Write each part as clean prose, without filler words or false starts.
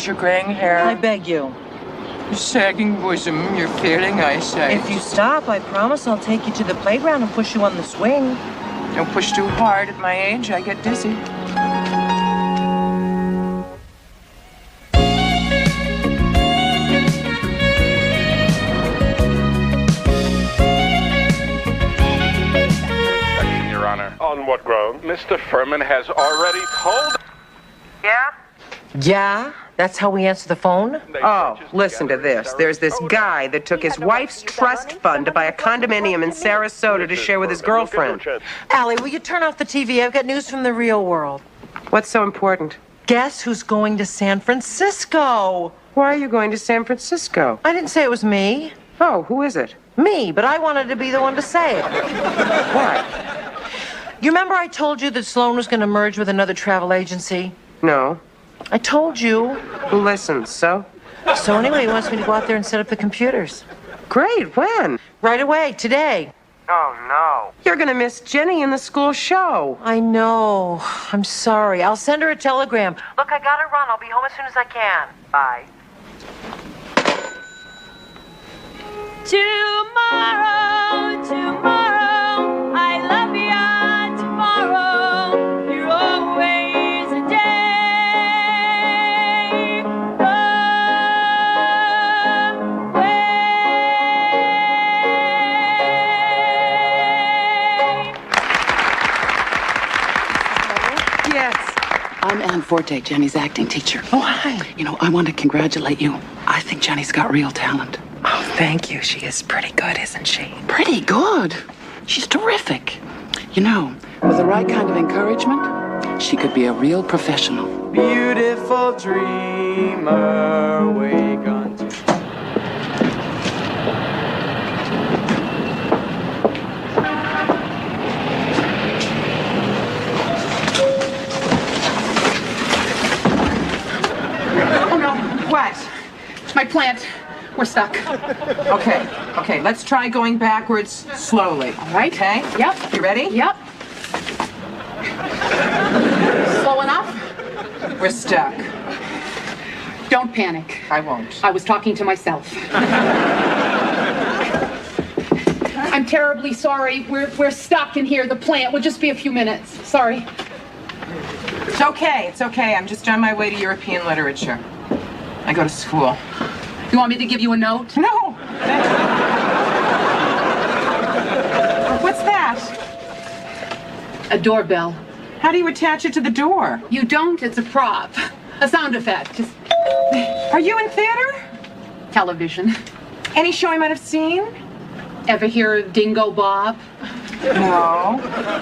eyes, your graying hair. I beg you. Your sagging bosom, your failing eyesight. If you stop, I promise I'll take you to the playground and push you on the swing. Don't push too hard. At my age, I get dizzy. Your Honor. On what ground? Mr. Furman has already told... Yeah? Yeah? That's how we answer the phone? Oh, listen to this. There's this guy that took his wife's trust fund to buy a condominium in Sarasota to share with his girlfriend. Allie, will you turn off the TV? I've got news from the real world. What's so important? Guess who's going to San Francisco? Why are you going to San Francisco? I didn't say it was me. Oh, who is it? Me, but I wanted to be the one to say it. Why? You remember I told you that Sloan was going to merge with another travel agency? No. I told you. Who listens, so? So anyway, he wants me to go out there and set up the computers. Great, when? Right away, today. Oh, no. You're gonna miss Jenny in the school show. I know. I'm sorry. I'll send her a telegram. Look, I gotta run. I'll be home as soon as I can. Bye. Tomorrow, tomorrow, I love you tomorrow. You're always a day away. Yes. I'm Ann Forte, Jenny's acting teacher. Oh, hi. You know, I want to congratulate you. I think Jenny's got real talent. Oh, thank you. She is pretty good, isn't she? Pretty good. She's terrific. You know, with the right kind of encouragement, she could be a real professional. Beautiful dreamer, wake unto... Oh, no. What? It's my plant. We're stuck. Okay, let's try going backwards slowly. All right. Okay? Yep. You ready? Yep. Slow enough? We're stuck. Don't panic. I won't. I was talking to myself. I'm terribly sorry. We're stuck in here. The plant will just be a few minutes. Sorry. It's okay. I'm just on my way to European literature. I go to school. You want me to give you a note? No! What's that? A doorbell. How do you attach it to the door? You don't. It's a prop. A sound effect. Just Are you in theater? television. Any show I might have seen? Ever hear of Dingo Bob? No.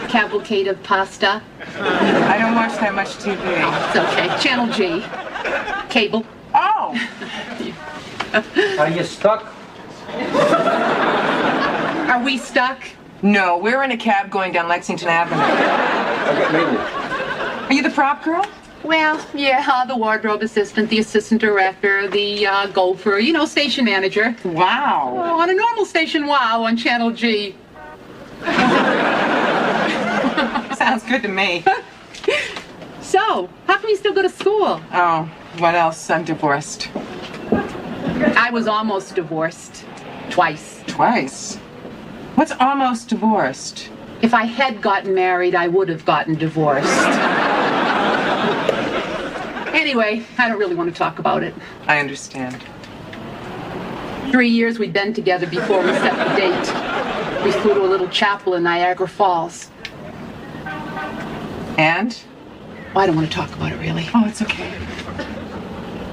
Cavalcade of Pasta? I don't watch that much TV. It's okay. Channel G. Cable. Oh! Are you stuck? Are we stuck? No, we're in a cab going down Lexington Avenue. Are you the prop girl? Well, yeah, the wardrobe assistant, the assistant director, the gopher, you know, station manager. Wow. Oh, on a normal station, wow, on Channel G. Sounds good to me. So, how come you still go to school? Oh, what else? I'm divorced. I was almost divorced. Twice. Twice? What's almost divorced? If I had gotten married, I would have gotten divorced. Anyway, I don't really want to talk about it. I understand. 3 years we'd been together before we set the date. We flew to a little chapel in Niagara Falls. And? I don't want to talk about it, really. Oh, it's okay.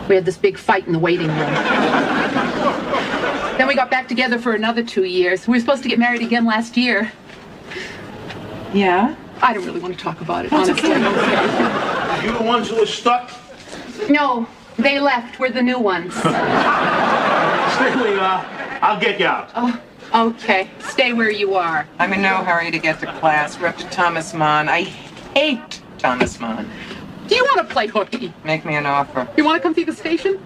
We had this big fight in the waiting room. Then we got back together for another 2 years. We were supposed to get married again last year. Yeah? I don't really want to talk about it, That's honestly. okay. You the ones who are stuck? No, they left. We're the new ones. Stanley, I'll get you out. Oh, okay. Stay where you are. I'm in no hurry to get to class. We're up to Thomas Mann. I hate Thomas Mann. Do you want to play hooky? Make me an offer. You want to come see the station?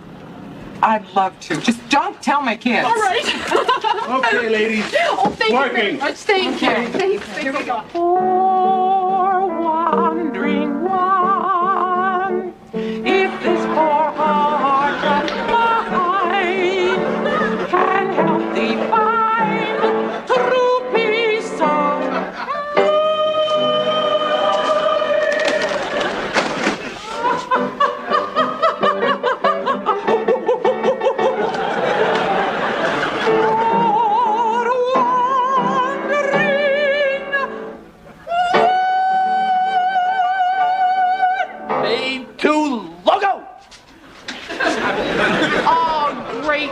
I'd love to. Just don't tell my kids. All right. Okay, ladies. Oh, thank you very Working. much. Thank you. Thanks. Here we go. Poor wandering one, if this poor heart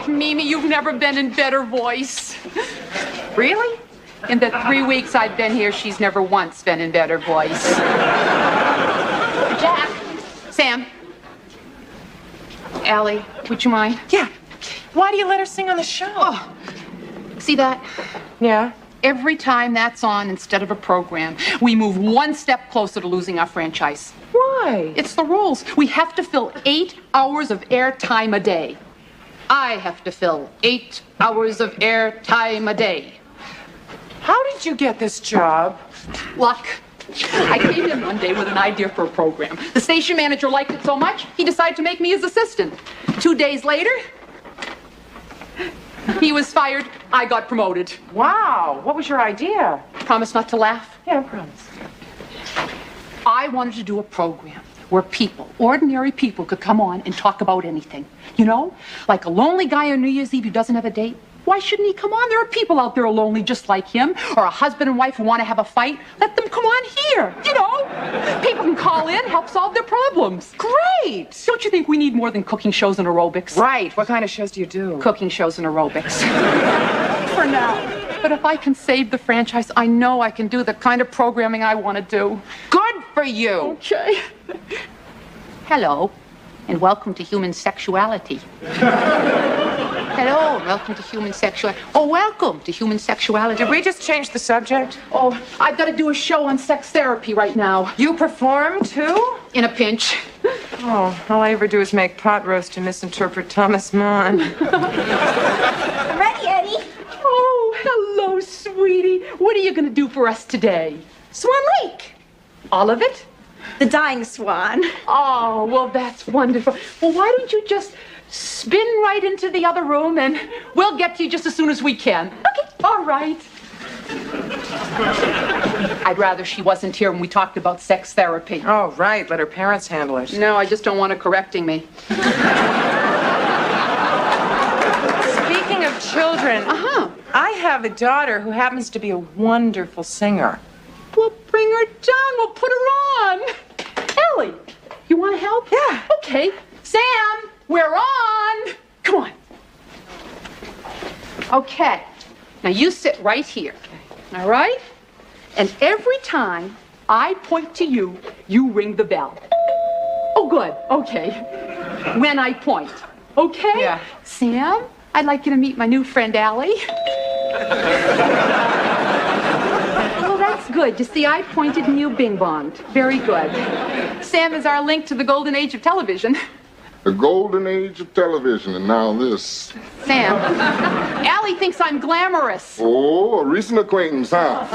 Mimi, you've never been in better voice. Really? In the 3 weeks I've been here, she's never once been in better voice. Jack. Sam. Allie, would you mind? Yeah. Why do you let her sing on the show? Oh, see that? Yeah. Every time that's on instead of a program, we move one step closer to losing our franchise. Why? It's the rules. We have to fill 8 hours of airtime a day. I have to fill 8 hours of airtime a day. How did you get this job? Luck. I came in one day with an idea for a program. The station manager liked it so much, he decided to make me his assistant. 2 days later, he was fired. I got promoted. Wow. What was your idea? Promise not to laugh? Yeah, I promise. I wanted to do a program where people, ordinary people, could come on and talk about anything. You know, like a lonely guy on New Year's Eve who doesn't have a date. Why shouldn't he come on? There are people out there who are lonely just like him, or a husband and wife who want to have a fight. Let them come on here, you know. People can call in, help solve their problems. Great. Don't you think we need more than cooking shows and aerobics? Right. What kind of shows do you do? Cooking shows and aerobics. For now. But if I can save the franchise, I know I can do the kind of programming I want to do. Good for you. Okay. Hello, and welcome to Human Sexuality. Hello, welcome to Human Sexuality. Oh, welcome to Human Sexuality. Did we just change the subject? Oh, I've got to do a show on sex therapy right now. You perform too? In a pinch. Oh, all I ever do is make pot roast and misinterpret Thomas Mann. I'm ready, Eddie. Oh, hello, sweetie. What are you going to do for us today? Swan Lake. All of it? The dying swan. Oh, well, that's wonderful. Well, why don't you just spin right into the other room and we'll get to you just as soon as we can. Okay. All right. I'd rather she wasn't here when we talked about sex therapy. Oh, right. Let her parents handle it. No, I just don't want her correcting me. Speaking of children, I have a daughter who happens to be a wonderful singer. We'll bring her down. We'll put her on. Ellie, you want to help? Yeah. Okay. Sam, we're on. Come on. Okay. Now you sit right here. All right? And every time I point to you, you ring the bell. Oh, good. Okay. When I point. Okay? Yeah. Sam, I'd like you to meet my new friend, Allie. Well, that's good. You see, I pointed and you bing-bonged. Very good. Sam is our link to the golden age of television. The golden age of television, and now this. Sam, Allie thinks I'm glamorous. Oh, a recent acquaintance, huh?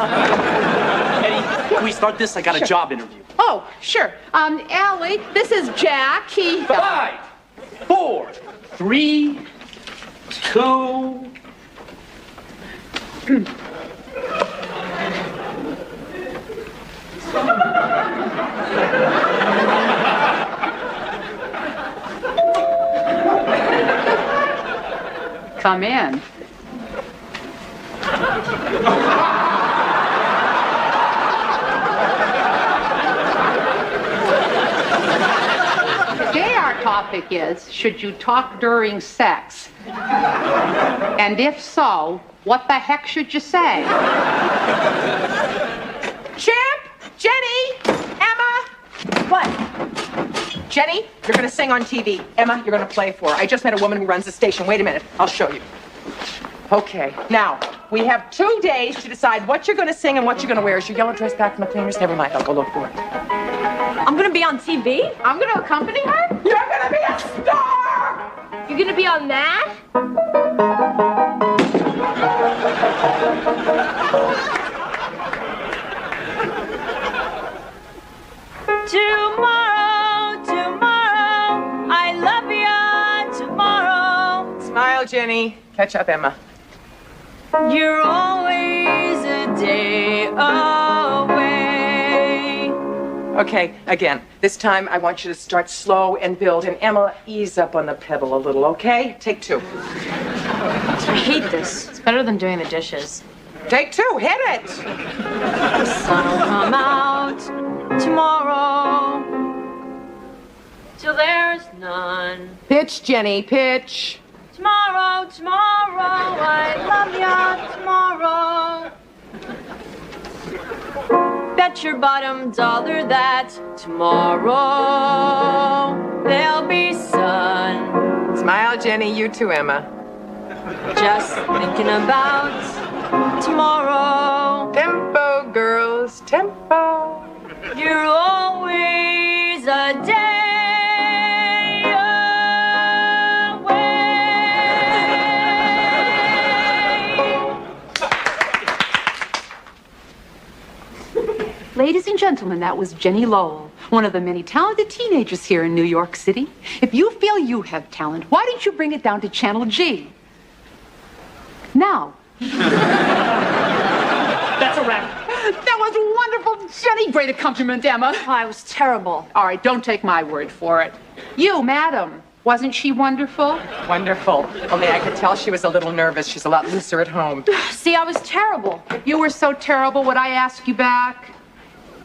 Eddie, can we start this? I got a job interview. Oh, sure. Allie, this is Jack. 5, 4, 3, 2. Come in. Today our topic is, should you talk during sex? And if so, what the heck should you say? Chip! Jenny! Emma! What? Jenny, you're going to sing on TV. Emma, you're going to play for her. I just met a woman who runs the station. Wait a minute. I'll show you. Okay. Now, we have 2 days to decide what you're going to sing and what you're going to wear. Is your yellow dress back from the cleaners? Never mind. I'll go look for it. I'm gonna be on TV? I'm going to accompany her? You're going to be a star! You're gonna be on that? Tomorrow, I love you tomorrow. Smile, Jenny. Catch up, Emma. You're always a day away. Okay, again. This time I want you to start slow and build. And Emma, ease up on the pedal a little, okay? Take 2. I hate this. It's better than doing the dishes. Take 2. Hit it! The sun will come out tomorrow. Till there's none. Pitch, Jenny, pitch. tomorrow, tomorrow. I love ya, tomorrow. Bet your bottom dollar that tomorrow there'll be sun. Smile, Jenny. You too, Emma. Just thinking about tomorrow. Tempo, girls, tempo. You're always a day away. Ladies and gentlemen, that was Jenny Lowell, one of the many talented teenagers here in New York City. If you feel you have talent, why don't you bring it down to Channel G? Now. That's a wrap. That was wonderful, Jenny. Great accompaniment, Emma. Oh, I was terrible. All right, don't take my word for it. You, madam, wasn't she wonderful? Wonderful. Only I could tell she was a little nervous. She's a lot looser at home. See, I was terrible. If you were so terrible, would I ask you back?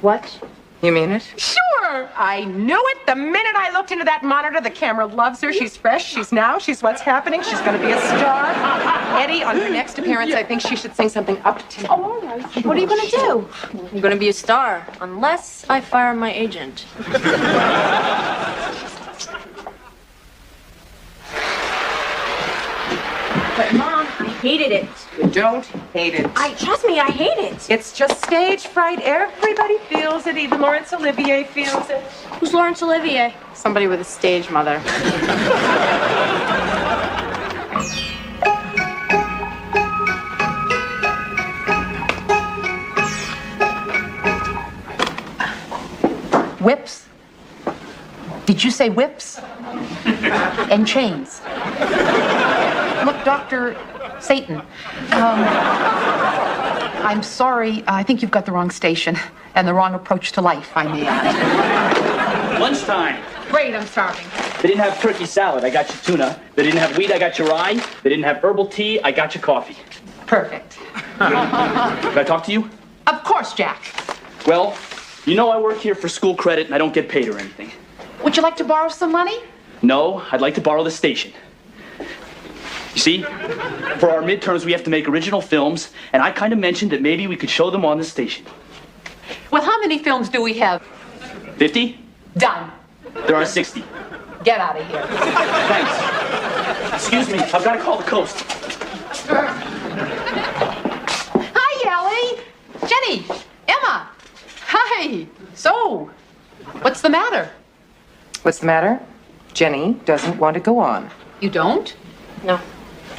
What? You mean it? Sure. I knew it the minute I looked into that monitor. The camera loves her. She's fresh. She's now. She's what's happening. She's going to be a star. Eddie, on her next appearance, I think she should sing something up to. Oh, all right. What are you going to do? I'm going to be a star, unless I fire my agent. But, Mom, I hated it. You don't hate it. Trust me, I hate it. It's just stage fright. Everybody feels it. Even Laurence Olivier feels it. Who's Laurence Olivier? Somebody with a stage mother. Whips? Did you say whips? And chains? Look, Dr. Satan, I'm sorry. I think you've got the wrong station and the wrong approach to life, I may add. Lunchtime. Great, I'm starving. They didn't have turkey salad, I got you tuna. They didn't have wheat, I got you rye. They didn't have herbal tea, I got you coffee. Perfect. Can I talk to you? Of course, Jack. Well, you know I work here for school credit and I don't get paid or anything. Would you like to borrow some money? No, I'd like to borrow the station. You see, for our midterms we have to make original films, and I kind of mentioned that maybe we could show them on the station. Well, how many films do we have? 50? Done. There are 60. Get out of here. Thanks. Excuse me, I've got to call the coast. Hi, Allie. Jenny. Emma. Hi. So, what's the matter? What's the matter? Jenny doesn't want to go on. You don't? No.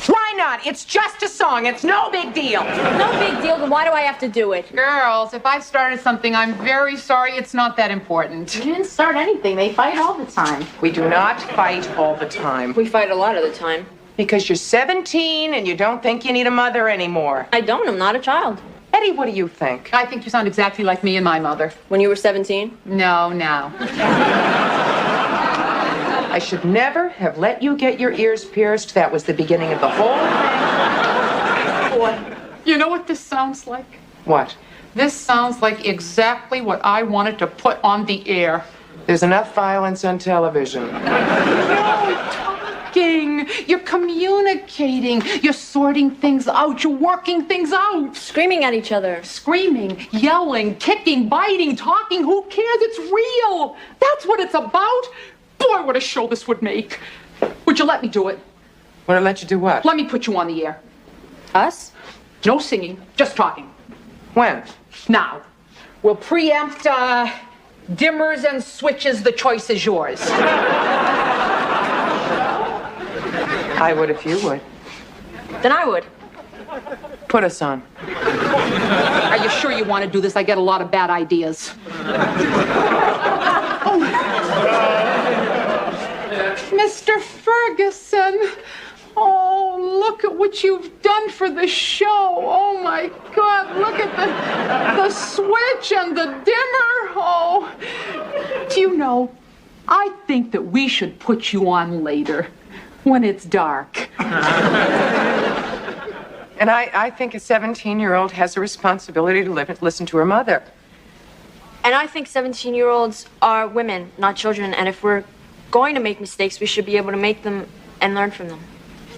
Why not? It's just a song. It's no big deal. No big deal, then why do I have to do it? Girls, if I've started something, I'm very sorry. It's not that important. You didn't start anything. They fight all the time. We do not fight all the time. We fight a lot of the time. Because you're 17 and you don't think you need a mother anymore. I don't. I'm not a child. Eddie, what do you think? I think you sound exactly like me and my mother. When you were 17? No, now. I should never have let you get your ears pierced. That was the beginning of the whole thing. What? You know what this sounds like? What? This sounds like exactly what I wanted to put on the air. There's enough violence on television. You're talking. You're communicating. You're sorting things out. You're working things out. Screaming at each other. Screaming, yelling, kicking, biting, talking. Who cares? It's real. That's what it's about. Boy, what a show this would make. Would you let me do it? Want to let you do what? Let me put you on the air. Us? No singing, just talking. When? Now, we'll preempt dimmers and switches. The choice is yours. I would if you would. Then I would. Put us on. Are you sure you want to do this? I get a lot of bad ideas. Mr. Ferguson, oh, look at what you've done for the show. Oh, my God, look at the switch and the dimmer. Oh, do you know, I think that we should put you on later, when it's dark. And I think a 17-year-old has a responsibility to listen to her mother. And I think 17-year-olds are women, not children. And if we're going to make mistakes, we should be able to make them and learn from them.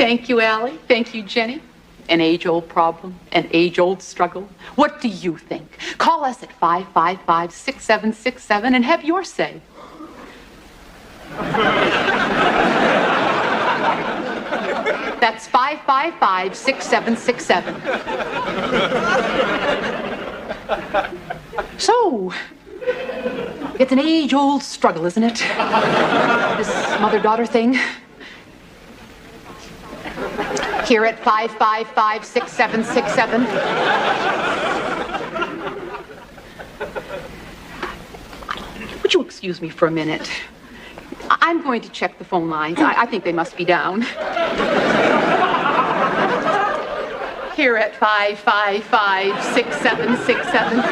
Thank you, Allie. Thank you, Jenny. An age-old problem, an age-old struggle. What do you think? Call us at 555-6767 and have your say. That's 555-6767. So, it's an age-old struggle, isn't it? This mother-daughter thing. Here at 555-6767. Would you excuse me for a minute? I'm going to check the phone lines. I think they must be down. Here at 555-6767.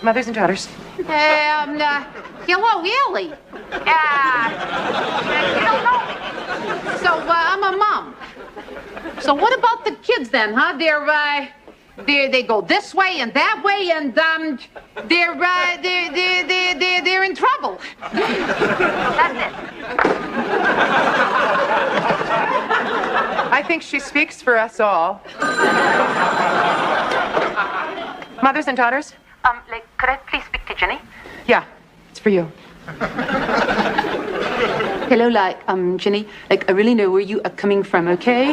Mothers and daughters. Hello, Allie. You don't know me. So, I'm a mom. So what about the kids then, huh? They go this way and that way, and they're in trouble. That's it. I think she speaks for us all. Mothers and daughters? Could I please speak to Jenny? Yeah, it's for you. Hello, Jenny. I really know where you are coming from, okay?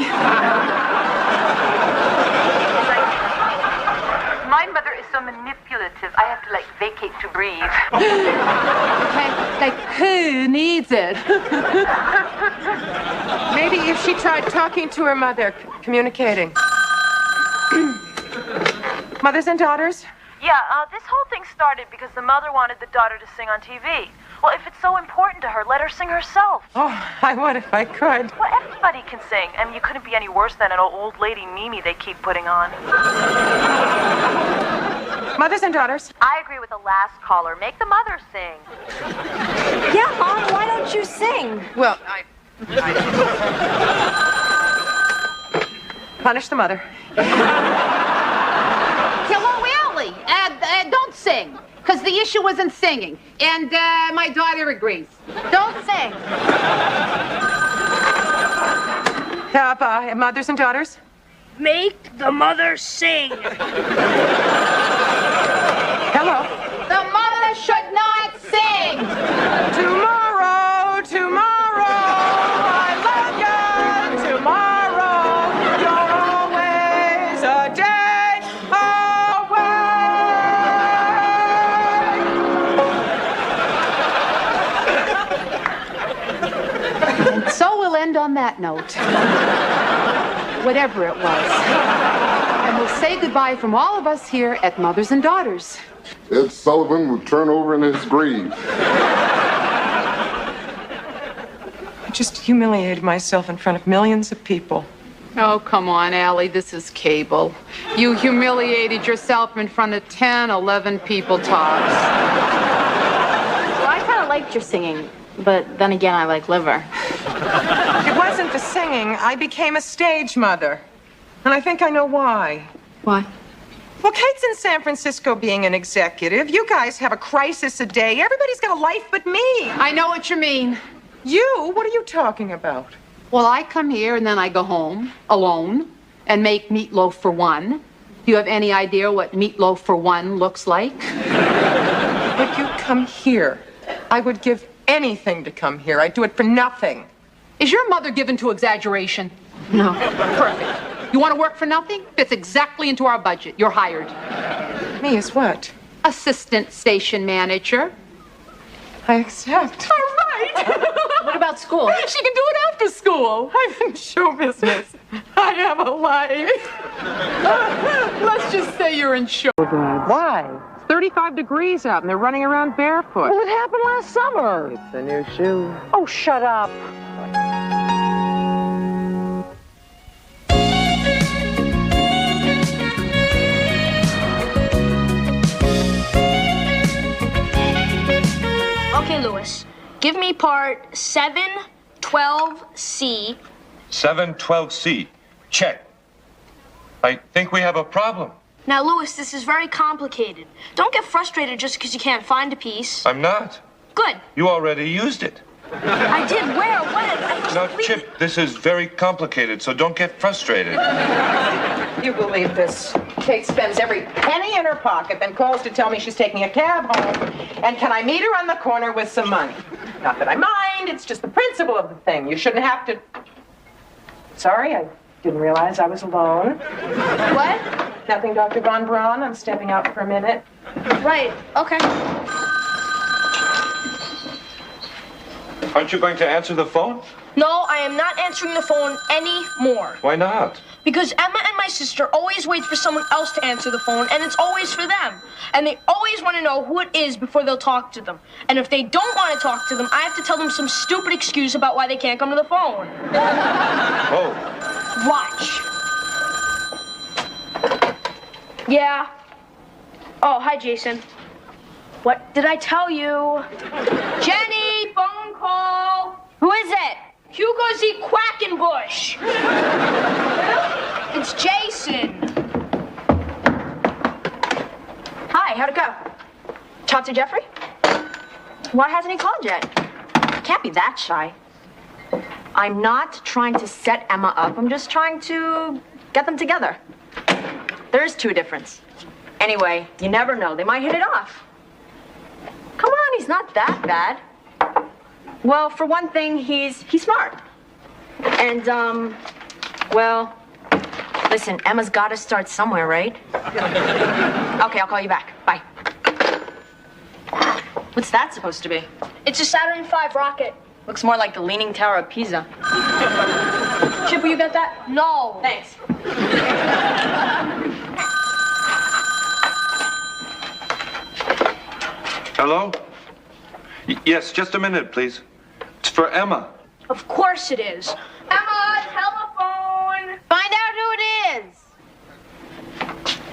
My mother is so manipulative. I have to, vacate to breathe. Who needs it? Maybe if she tried talking to her mother, communicating. Mothers and daughters? Yeah, this whole thing started because the mother wanted the daughter to sing on TV. Well, if it's so important to her, let her sing herself. Oh, I would if I could. Well, everybody can sing. I mean, you couldn't be any worse than an old lady Mimi they keep putting on. Mothers and daughters? I agree with the last caller. Make the mother sing. Yeah, Mom, why don't you sing? Well, Punish the mother. Hello, Allie. Don't sing, because the issue isn't singing. And my daughter agrees. Don't sing. Mothers and daughters? Make the mother sing. Hello. The mother should not sing. Tomorrow, I love you. Tomorrow, you're always a day away. And so we'll end on that note. Whatever it was. And we'll say goodbye from all of us here at Mothers and Daughters. Ed Sullivan will turn over in his grave. I just humiliated myself in front of millions of people. Oh, come on, Allie, this is cable. You humiliated yourself in front of 10, 11 people tops. Well, I kind of liked your singing, but then again, I like liver. It wasn't the singing. I became a stage mother. And I think I know why. Why? Well, Kate's in San Francisco being an executive. You guys have a crisis a day. Everybody's got a life but me. I know what you mean. You? What are you talking about? Well, I come here and then I go home alone and make meatloaf for one. Do you have any idea what meatloaf for one looks like? But you come here. I would give anything to come here. I'd do it for nothing. Is your mother given to exaggeration? No. Perfect. You want to work for nothing? Fits exactly into our budget. You're hired. Me as what? Assistant station manager. I accept. All right. What about school? She can do it after school. I'm in show business. I have a life. Let's just say you're in show. Why? It's 35 degrees out and they're running around barefoot. Well, it happened last summer. It's a new shoe. Oh, shut up. Okay, Lewis. Give me part 712C, 712C. Check. I think we have a problem. Now, Louis, this is very complicated. Don't get frustrated just because you can't find a piece. I'm not. Good. You already used it. I did. Where? When? Now, Chip, this is very complicated, so don't get frustrated. You believe this? Kate spends every penny in her pocket, then calls to tell me she's taking a cab home. And can I meet her on the corner with some money? Not that I mind, it's just the principle of the thing. You shouldn't have to... Sorry, I didn't realize I was alone. What? Nothing, Dr. Von Braun. I'm stepping out for a minute. Right, okay. Aren't you going to answer the phone? No, I am not answering the phone anymore. Why not? Because Emma and my sister always wait for someone else to answer the phone, and it's always for them. And they always want to know who it is before they'll talk to them. And if they don't want to talk to them, I have to tell them some stupid excuse about why they can't come to the phone. Oh. Watch. Yeah. Oh, hi, Jason. What did I tell you? Jenny, phone call. Who is it? Hugo Z. Quackenbush. It's Jason. Hi, how'd it go? Talk to Jeffrey? Why hasn't he called yet? Can't be that shy. I'm not trying to set Emma up. I'm just trying to get them together. There is a difference. Anyway, you never know. They might hit it off. Come on, he's not that bad. Well, for one thing, he's smart. And, well, listen, Emma's got to start somewhere, right? Okay, I'll call you back. Bye. What's that supposed to be? It's a Saturn V rocket. Looks more like the Leaning Tower of Pisa. Chip, will you get that? No. Thanks. Hello? Yes, just a minute, please. It's for Emma. Of course it is. Emma, telephone. Find out who it is.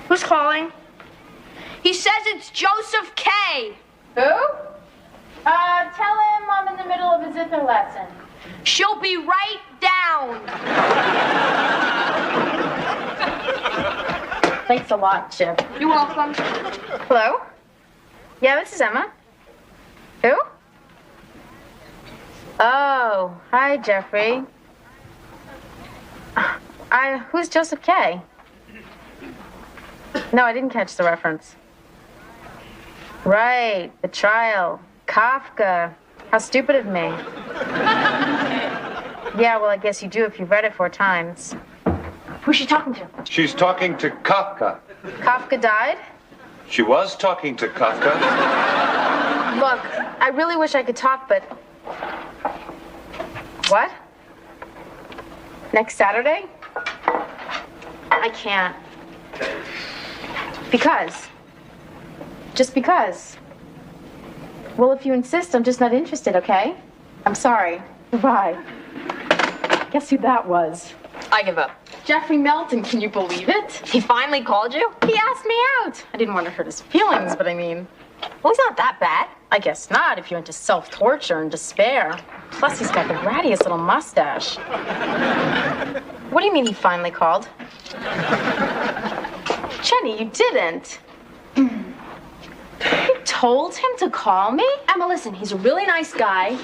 Who's calling? He says it's Joseph K. Who? Tell him I'm in the middle of a zither lesson. She'll be right down. Thanks a lot, Chip. You're welcome. Hello? Yeah, this is Emma. Who? Oh, hi, Jeffrey. Who's Joseph K? No, I didn't catch the reference. Right, the trial. Kafka. How stupid of me. Yeah, well, I guess you do if you've read it 4 times. Who's she talking to? She's talking to Kafka. Kafka died? She was talking to Kafka. Look, I really wish I could talk, but... What? Next Saturday? I can't. Because? Just because. Well, if you insist, I'm just not interested, okay? I'm sorry. Goodbye. Guess who that was? I give up. Jeffrey Melton, can you believe it? He finally called you? He asked me out. I didn't want to hurt his feelings, but I mean... Well, he's not that bad. I guess not, if you're into self-torture and despair. Plus, he's got the rattiest little mustache. What do you mean he finally called? Jenny, you didn't. You told him to call me? Emma, listen, he's a really nice guy.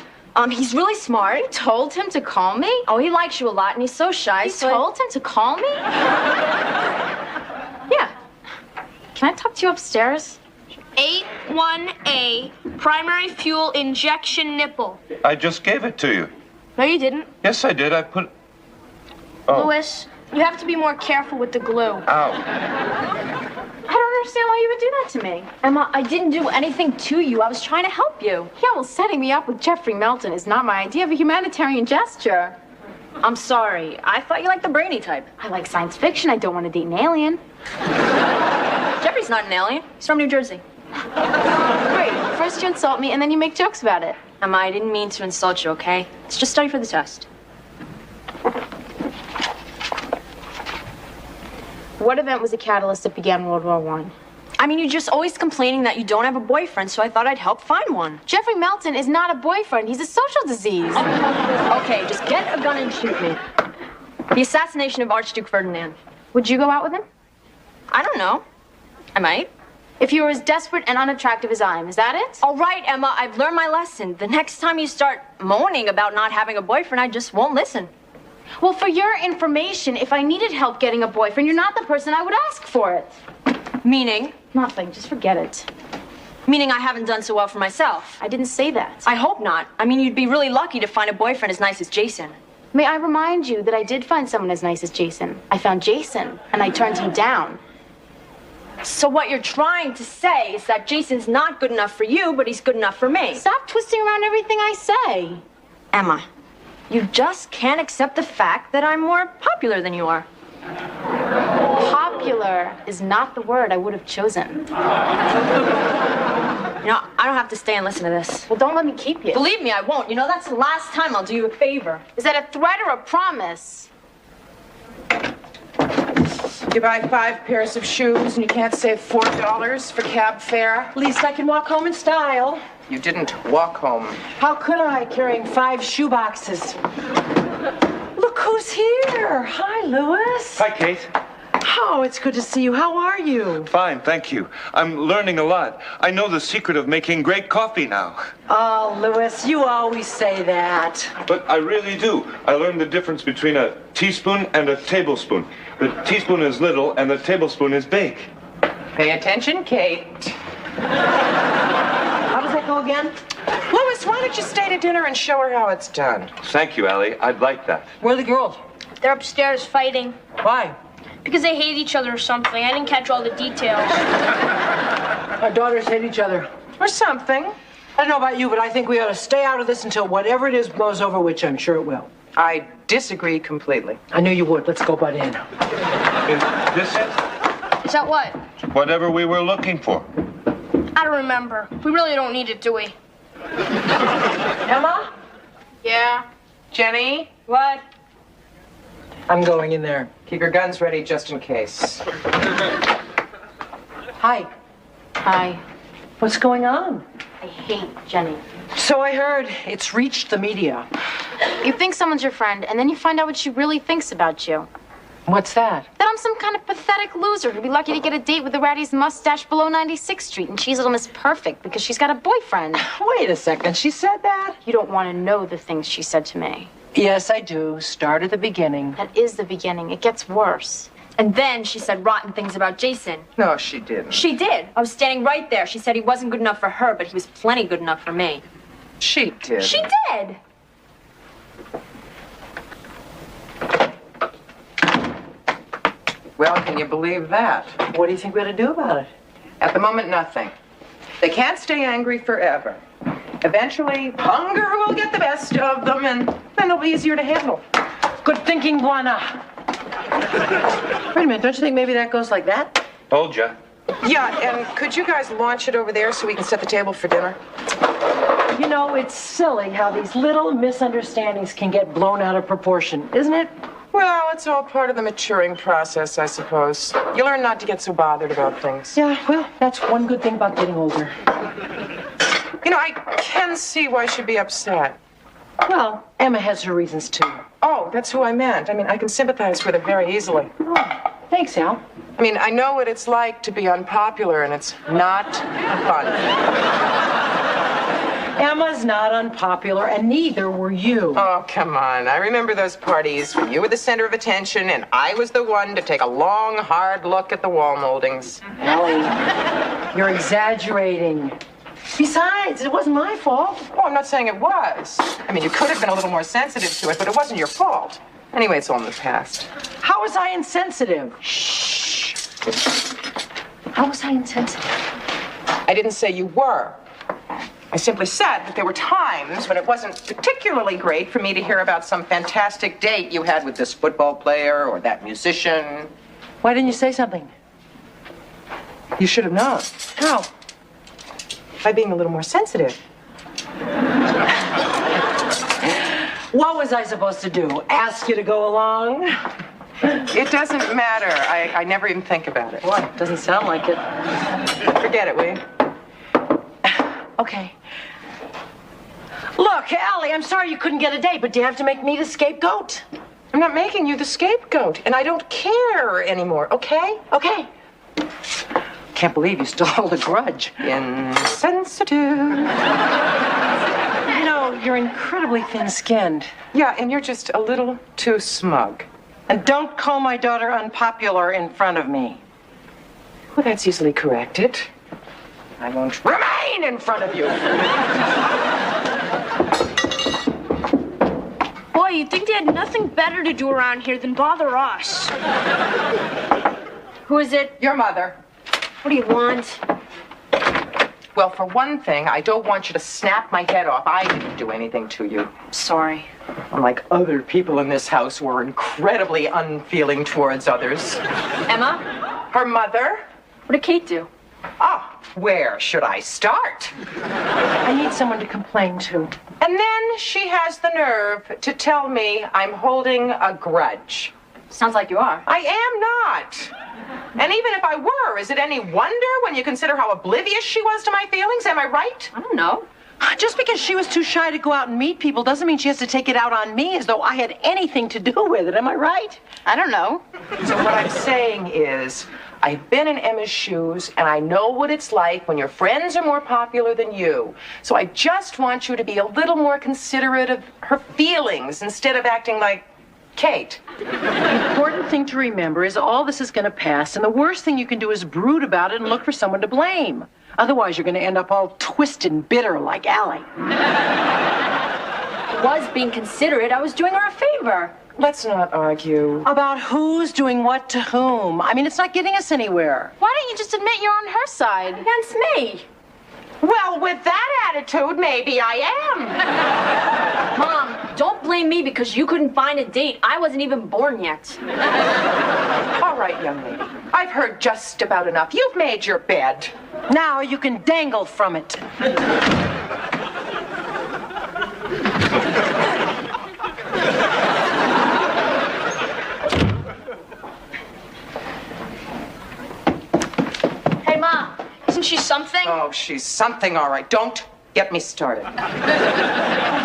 He's really smart. You told him to call me? Oh, he likes you a lot, and he's so shy. You told him to call me? Yeah. Can I talk to you upstairs? 81A, primary fuel injection nipple. I just gave it to you. No, you didn't. Yes, I did. I put... Oh. Louis, you have to be more careful with the glue. Ow. I don't understand why you would do that to me. Emma, I didn't do anything to you. I was trying to help you. Yeah, well, setting me up with Jeffrey Melton is not my idea of a humanitarian gesture. I'm sorry. I thought you liked the brainy type. I like science fiction. I don't want to date an alien. Jeffrey's not an alien. He's from New Jersey. Great. First you insult me, and then you make jokes about it. Emma, I didn't mean to insult you, okay? Let's just study for the test. What event was the catalyst that began World War I? I mean, you're just always complaining that you don't have a boyfriend, so I thought I'd help find one. Jeffrey Melton is not a boyfriend. He's a social disease. Okay, just get a gun and shoot me. The assassination of Archduke Ferdinand. Would you go out with him? I don't know. I might. If you were as desperate and unattractive as I am, is that it? All right, Emma, I've learned my lesson. The next time you start moaning about not having a boyfriend, I just won't listen. Well, for your information, if I needed help getting a boyfriend, you're not the person I would ask for it. Meaning? Nothing. Just forget it. Meaning I haven't done so well for myself. I didn't say that. I hope not. I mean, you'd be really lucky to find a boyfriend as nice as Jason. May I remind you that I did find someone as nice as Jason. I found Jason, and I turned him down. So what you're trying to say is that Jason's not good enough for you, but he's good enough for me. Stop twisting around everything I say. Emma, you just can't accept the fact that I'm more popular than you are. Popular is not the word I would have chosen. You know, I don't have to stay and listen to this. Well, don't let me keep you. Believe me, I won't. You know, that's the last time I'll do you a favor. Is that a threat or a promise? You buy 5 pairs of shoes and you can't save $4 for cab fare? At least I can walk home in style. You didn't walk home. How could I, carrying 5 shoe boxes? Look who's here. Hi, Louis. Hi, Kate. Oh, it's good to see you. How are you? Fine, thank you. I'm learning a lot. I know the secret of making great coffee now. Oh, Louis, you always say that. But I really do. I learned the difference between a teaspoon and a tablespoon. The teaspoon is little and the tablespoon is big. Pay attention, Kate. How does that go again? Louis, why don't you stay to dinner and show her how it's done? Thank you, Allie. I'd like that. Where are the girls? They're upstairs fighting. Why? Because they hate each other or something. I didn't catch all the details. Our daughters hate each other. Or something. I don't know about you, but I think we ought to stay out of this until whatever it is blows over, which I'm sure it will. I disagree completely. I knew you would. Let's go butt in. Is this it? Is that what? Whatever we were looking for. I don't remember. We really don't need it, do we? Emma? Yeah. Jenny? What? I'm going in there. Keep your guns ready just in case. Hi. Hi. What's going on? I hate Jenny. So I heard it's reached the media. You think someone's your friend, and then you find out what she really thinks about you. What's that? That I'm some kind of pathetic loser who'd be lucky to get a date with the rattiest mustache below 96th Street, and she's little Miss Perfect because she's got a boyfriend. Wait a second. She said that? You don't want to know the things she said to me. Yes, I do. Start at the beginning. That is the beginning. It gets worse. And then she said rotten things about Jason. No, she didn't. She did. I was standing right there. She said he wasn't good enough for her, but he was plenty good enough for me. She did. She did. Well, can you believe that? What do you think we ought to do about it? At the moment, nothing. They can't stay angry forever. Eventually, hunger will get the best of them, and then it'll be easier to handle. Good thinking, Buana. Wait a minute, don't you think maybe that goes like that? Told ya. Yeah, and could you guys launch it over there so we can set the table for dinner? You know, it's silly how these little misunderstandings can get blown out of proportion, isn't it? Well, it's all part of the maturing process, I suppose. You learn not to get so bothered about things. Yeah, well, that's one good thing about getting older. You know, I can see why she'd be upset. Well, Emma has her reasons, too. Oh, that's who I meant. I mean, I can sympathize with her very easily. Oh, thanks, Al. I mean, I know what it's like to be unpopular, and it's not fun. Emma's not unpopular, and neither were you. Oh, come on. I remember those parties when you were the center of attention, and I was the one to take a long, hard look at the wall moldings. Allie, you're exaggerating. Besides, it wasn't my fault. Oh, I'm not saying it was. I mean, you could have been a little more sensitive to it, but it wasn't your fault. Anyway, it's all in the past. How was I insensitive? Shh. How was I insensitive? I didn't say you were. I simply said that there were times when it wasn't particularly great for me to hear about some fantastic date you had with this football player or that musician. Why didn't you say something? You should have known. How? By being a little more sensitive. What was I supposed to do? Ask you to go along? It doesn't matter. I never even think about it. Boy, it doesn't sound like it. Forget it, will you? Okay. Look, Allie, I'm sorry you couldn't get a date, but do you have to make me the scapegoat? I'm not making you the scapegoat, and I don't care anymore, okay? Okay. Can't believe you still hold a grudge. Insensitive. You know, you're incredibly thin-skinned. Yeah, and you're just a little too smug. And don't call my daughter unpopular in front of me. Well, that's easily corrected. I won't remain in front of you. Boy, you'd think they had nothing better to do around here than bother us. Who is it? Your mother. What do you want? Well, for one thing, I don't want you to snap my head off. I didn't do anything to you. Sorry. Unlike other people in this house who are incredibly unfeeling towards others. Emma? Her mother? What did Kate do? Ah, where should I start? I need someone to complain to. And then she has the nerve to tell me I'm holding a grudge. Sounds like you are. I am not. And even if I were, is it any wonder when you consider how oblivious she was to my feelings? Am I right? I don't know. Just because she was too shy to go out and meet people doesn't mean she has to take it out on me as though I had anything to do with it. Am I right? I don't know. So what I'm saying is, I've been in Emma's shoes, and I know what it's like when your friends are more popular than you. So I just want you to be a little more considerate of her feelings instead of acting like Kate. The important thing to remember is all this is going to pass, and the worst thing you can do is brood about it and look for someone to blame. Otherwise, you're going to end up all twisted and bitter like Allie. I was being considerate. I was doing her a favor. Let's not argue. About who's doing what to whom. I mean, it's not getting us anywhere. Why don't you just admit you're on her side? Against me. Well, with that attitude, maybe I am. Mom, don't blame me because you couldn't find a date. I wasn't even born yet. All right, young lady. I've heard just about enough. You've made your bed. Now you can dangle from it. Hey, Mom, isn't she something? Oh, she's something, all right. Don't get me started.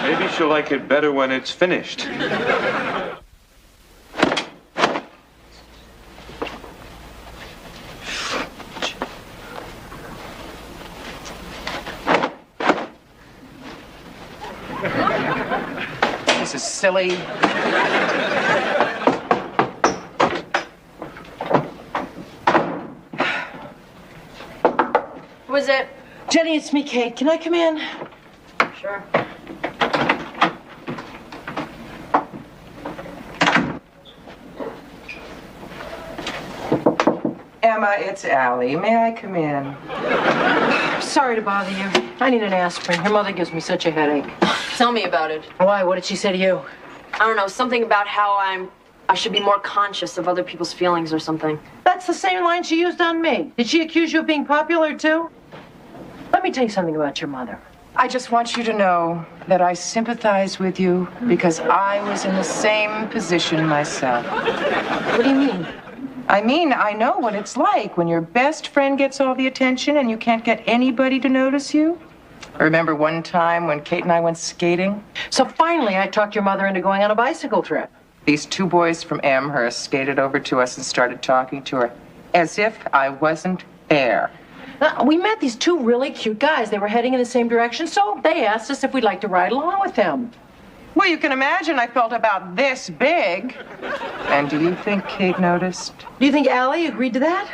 Maybe she'll like it better when it's finished. This is silly. Who is it? Jenny, it's me, Kate. Can I come in? Sure. Emma, it's Allie. May I come in? Sorry to bother you. I need an aspirin. Your mother gives me such a headache. Tell me about it. Why? What did she say to you? I don't know, something about how I should be more conscious of other people's feelings or something. That's the same line she used on me. Did she accuse you of being popular, too? Let me tell you something about your mother. I just want you to know that I sympathize with you because I was in the same position myself. What do you mean? I mean, I know what it's like when your best friend gets all the attention and you can't get anybody to notice you. I remember one time when Kate and I went skating. So finally, I talked your mother into going on a bicycle trip. These two boys from Amherst skated over to us and started talking to her as if I wasn't there. We met these two really cute guys. They were heading in the same direction, so they asked us if we'd like to ride along with them. Well, you can imagine I felt about this big. And do you think Kate noticed? Do you think Allie agreed to that?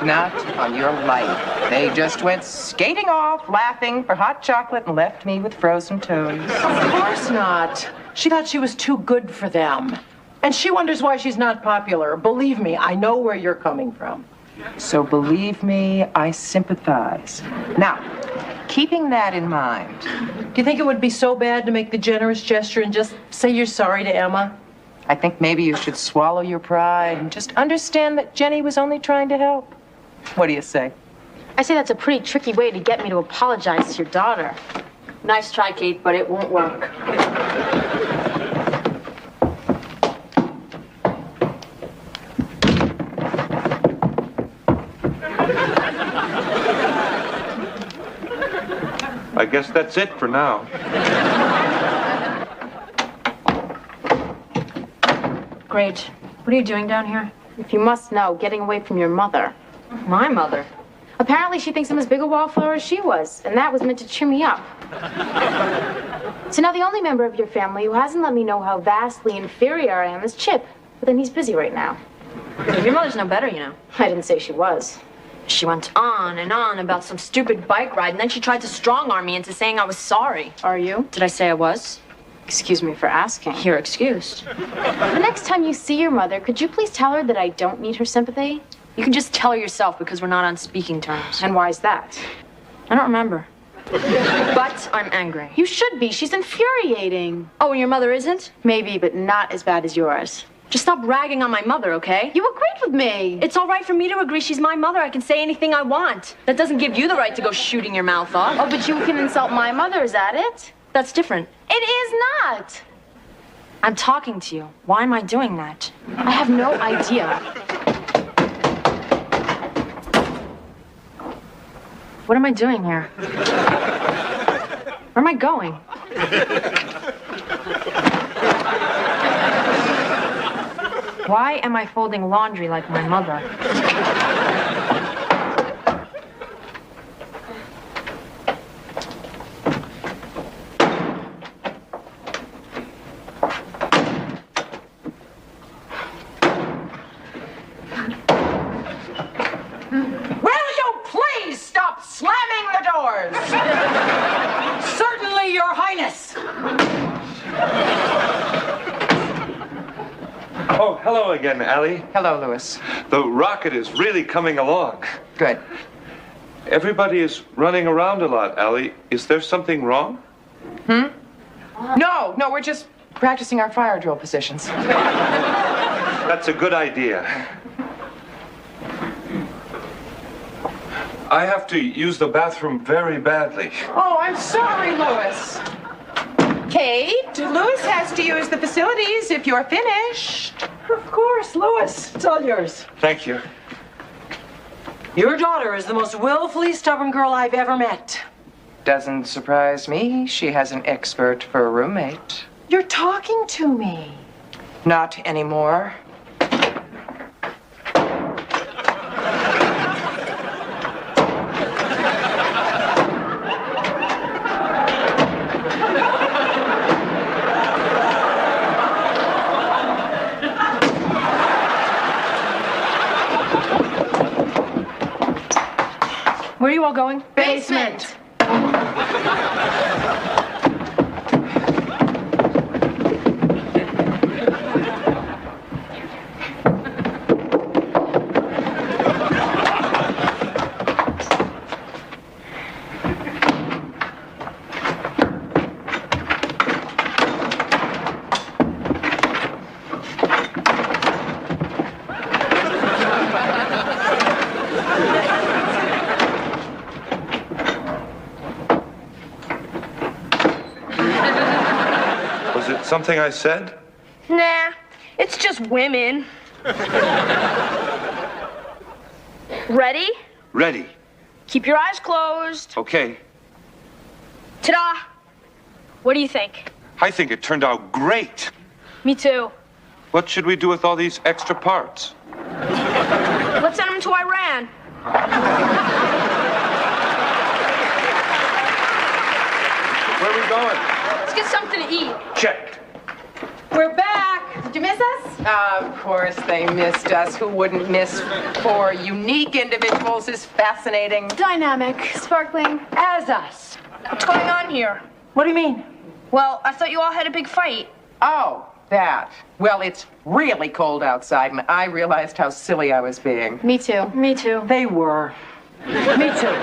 Not on your life. They just went skating off, laughing for hot chocolate, and left me with frozen toes. Of course not. She thought she was too good for them. And she wonders why she's not popular. Believe me, I know where you're coming from. So believe me, I sympathize. Now, keeping that in mind, do you think it would be so bad to make the generous gesture and just say you're sorry to Emma? I think maybe you should swallow your pride and just understand that Jenny was only trying to help. What do you say? I say that's a pretty tricky way to get me to apologize to your daughter. Nice try, Kate, but it won't work. I guess that's it for Great. What are you doing down here? If you must know, getting away from your mother. My mother? Apparently she thinks I'm as big a wallflower as she was, and that was meant to cheer me up. So now the only member of your family who hasn't let me know how vastly inferior I am is Chip. But then he's busy right now. Your mother's no better, you know. I didn't say she was. She went on and on about some stupid bike ride, and then she tried to strong-arm me into saying I was sorry. Are you? Did I say I was? Excuse me for asking. You're excused. The next time you see your mother, could you please tell her that I don't need her sympathy? You can just tell her yourself because we're not on speaking terms. And why is that? I don't remember. But I'm angry. You should be. She's infuriating. Oh, and your mother isn't? Maybe, but not as bad as yours. Just stop ragging on my mother, okay? You agreed with me. It's all right for me to agree she's my mother. I can say anything I want. That doesn't give you the right to go shooting your mouth off. Oh, but you can insult my mother, is that it? That's different. It is not. I'm talking to you. Why am I doing that? I have no idea. What am I doing here? Where am I going? Why am I folding laundry like my mother? Will you please stop slamming the doors? Certainly, Your Highness. Oh, hello again, Allie. Hello, Louis. The rocket is really coming along. Good. Everybody is running around a lot, Allie. Is there something wrong? No, we're just practicing our fire drill positions. That's a good idea. I have to use the bathroom very badly. Oh, I'm sorry, Louis. Kate, Louis has to use the facilities if you're finished. Of course, Louis. It's all yours. Thank you. Your daughter is the most willfully stubborn girl I've ever met. Doesn't surprise me. She has an expert for a roommate. You're talking to me. Not anymore. Where are you all going? Basement. Was it something I said? Nah, it's just women. Ready? Ready. Keep your eyes closed. Okay. Ta-da! What do you think? I think it turned out great. Me too. What should we do with all these extra parts? Let's send them to Iran. Where are we going? Let's get something to eat. Check. We're back. Did you miss us? Of course they missed us. Who wouldn't miss four unique individuals as fascinating? Dynamic, sparkling. As us. What's going on here? What do you mean? Well, I thought you all had a big fight. Oh, that. Well, it's really cold outside, and I realized how silly I was being. Me too. Me too. They were. Me too.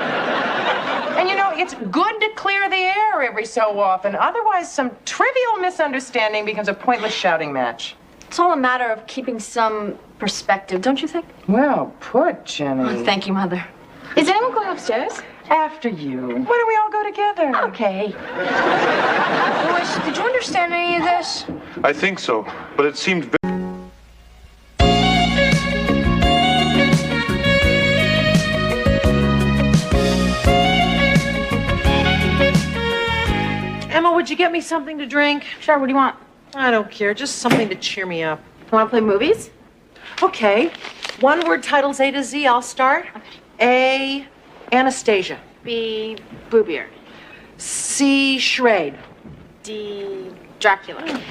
And you know, it's good to clear the air every so often. Otherwise, some trivial misunderstanding becomes a pointless shouting match. It's all a matter of keeping some perspective, don't you think? Well put, Jenny. Thank you, Mother. Is anyone going upstairs? After you. Why don't we all go together? Okay. Louis, did you understand any of this? I think so, but it seemed very... Emma, would you get me something to drink? Sure, what do you want? I don't care. Just something to cheer me up. Want to play movies? Okay. One word titles A to Z. I'll start. A, Anastasia. B, Boobier. C, Charade. D, Dracula.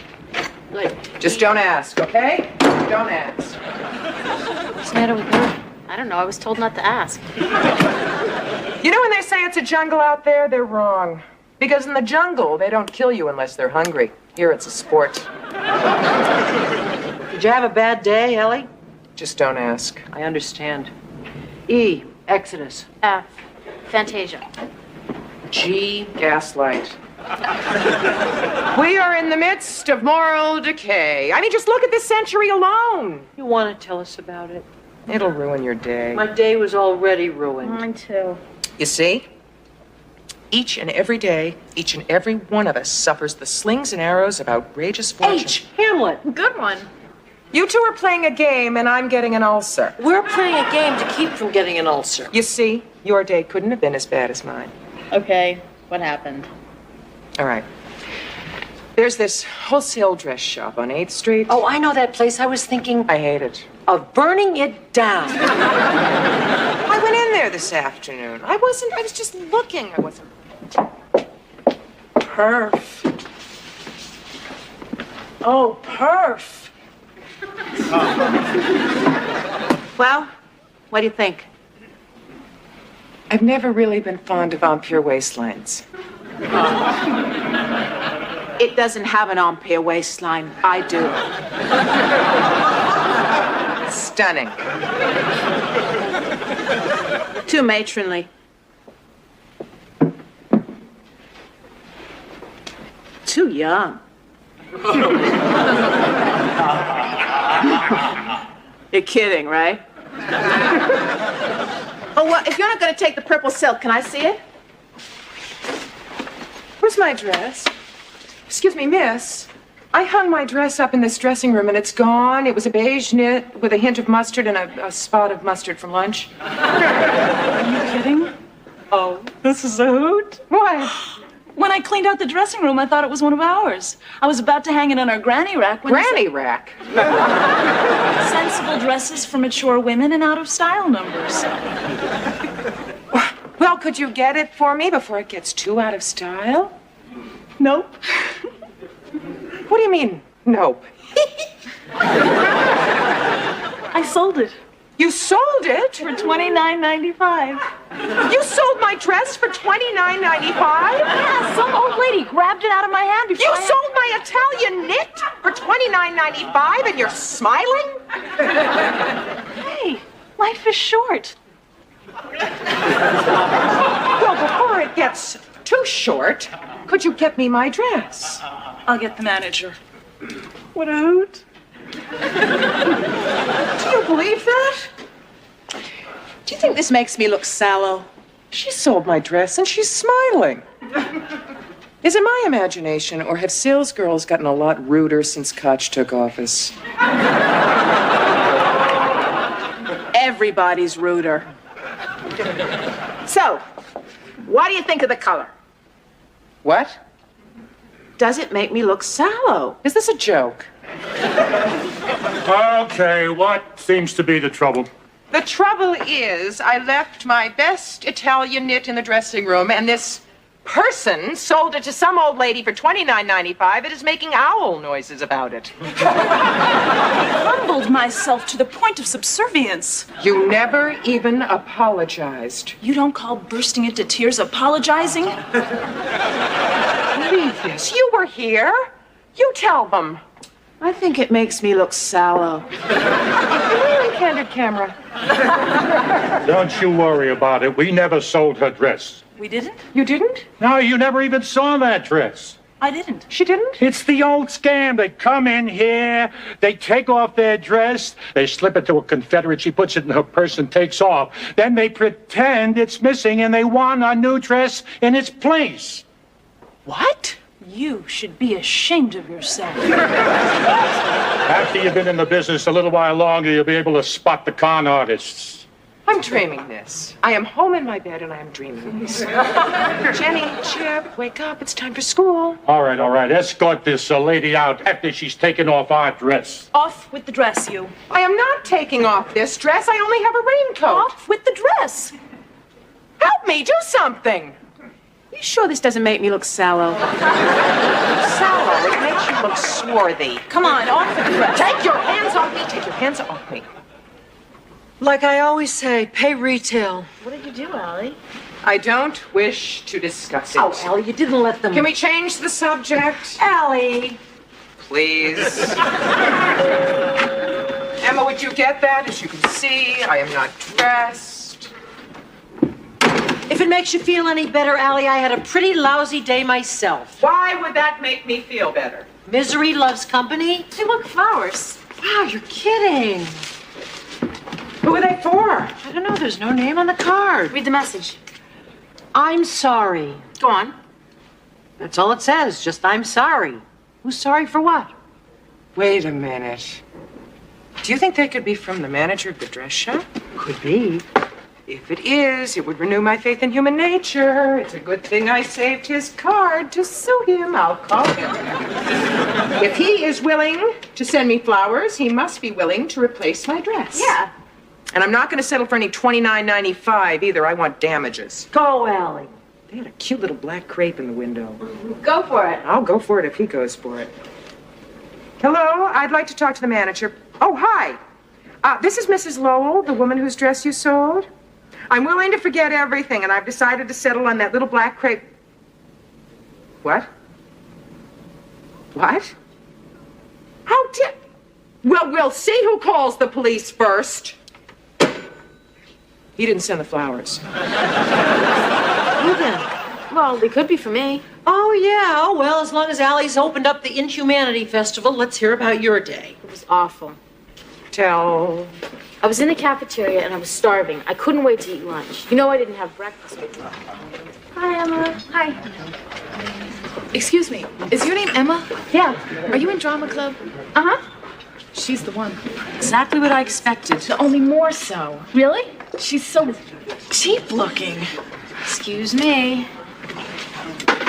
Good. Just don't ask, okay? Don't ask. What's the matter with her? I don't know. I was told not to ask. You know when they say it's a jungle out there, they're wrong. Because in the jungle, they don't kill you unless they're hungry. Here, it's a sport. Did you have a bad day, Ellie? Just don't ask. I understand. E, Exodus. F, Fantasia. G, gaslight. We are in the midst of moral decay. I mean, just look at this century alone. You want to tell us about it? It'll ruin your day. My day was already ruined. Mine too. You see? Each and every day, each and every one of us suffers the slings and arrows of outrageous fortune. H, Hamlet. Good one. You two are playing a game, and I'm getting an ulcer. We're playing a game to keep from getting an ulcer. You see, your day couldn't have been as bad as mine. Okay, what happened? All right. There's this wholesale dress shop on 8th Street. Oh, I know that place. I was thinking I hate it. of burning it down. I went in there this afternoon. I was just looking. I wasn't. Perf. Oh, perf. Well, what do you think? I've never really been fond of Ampere waistlines. It doesn't have an Ampere waistline. I do. Stunning. Too matronly. Too young. You're kidding, right? Oh, well, if you're not going to take the purple silk, can I see it? Where's my dress? Excuse me, miss. I hung my dress up in this dressing room and it's gone. It was a beige knit with a hint of mustard and a spot of mustard from lunch. Are you kidding? Oh, this is a hoot. What? When I cleaned out the dressing room, I thought it was one of ours. I was about to hang it on our granny rack when Granny rack? sensible dresses for mature women and out-of-style numbers. Well, could you get it for me before it gets too out of style? Nope. What do you mean, nope? I sold it. You sold it? For $29.95. You sold my dress for $29.95? Yeah, some old lady grabbed it out of my hand before You sold my Italian knit for $29.95 and you're smiling? Hey, life is short. Well, before it gets too short, could you get me my dress? I'll get the manager. What a hoot. Do you believe that? Do you think this makes me look sallow? She sold my dress and she's smiling. Is it my imagination, or have sales girls gotten a lot ruder since Koch took office? Everybody's ruder. So, what do you think of the color? What? Does it make me look sallow? Is this a joke? Okay, what seems to be the trouble? The trouble is, I left my best Italian knit in the dressing room, and this person sold it to some old lady for $29.95 and is making owl noises about it. I humbled myself to the point of subservience. You never even apologized. You don't call bursting into tears apologizing? Believe this. You were here. You tell them. I think it makes me look sallow. Really, candid camera. Don't you worry about it. We never sold her dress. We didn't? You didn't? No, you never even saw that dress. I didn't. She didn't? It's the old scam. They come in here, they take off their dress, they slip it to a Confederate, she puts it in her purse and takes off. Then they pretend it's missing and they want a new dress in its place. What? You should be ashamed of yourself. After you've been in the business a little while longer, you'll be able to spot the con artists. I'm dreaming this. I am home in my bed and I am dreaming this. Jenny, Chip, wake up. It's time for school. All right. Escort this lady out after she's taken off our dress. Off with the dress, you. I am not taking off this dress. I only have a raincoat. Off with the dress. Help me, do something. You sure this doesn't make me look sallow? Sallow, it makes you look swarthy. Come on, off with the dress. Take your hands off me. Take your hands off me. Like I always say, pay retail. What did you do, Allie? I don't wish to discuss it. Oh, Allie, you didn't let them... Can we change the subject? Allie! Please. Emma, would you get that? As you can see, I am not dressed. If it makes you feel any better, Allie, I had a pretty lousy day myself. Why would that make me feel better? Misery loves company. Hey, look, flowers. Wow, you're kidding. Who are they for? I don't know. There's no name on the card. Read the message. I'm sorry. Go on. That's all it says. Just I'm sorry. Who's sorry for what? Wait a minute. Do you think they could be from the manager of the dress shop? Could be. If it is, it would renew my faith in human nature. It's a good thing I saved his card to sue him. I'll call him. If he is willing to send me flowers, he must be willing to replace my dress. Yeah. And I'm not going to settle for any $29.95 either. I want damages. Go, Allie. They had a cute little black crepe in the window. Go for it. I'll go for it if he goes for it. Hello, I'd like to talk to the manager. Oh, hi. This is Mrs. Lowell, the woman whose dress you sold. I'm willing to forget everything, and I've decided to settle on that little black crepe. What? What? How did... Well, we'll see who calls the police first. He didn't send the flowers. Who then? Well, they could be for me. Oh, yeah. Oh, well, as long as Allie's opened up the Inhumanity Festival, let's hear about your day. It was awful. Tell. I was in the cafeteria and I was starving. I couldn't wait to eat lunch. You know I didn't have breakfast with me. Hi, Emma. Hi. Excuse me. Is your name Emma? Yeah. Are you in drama club? Uh-huh. She's the one. Exactly what I expected. Only more so. Really? She's so cheap looking. Excuse me.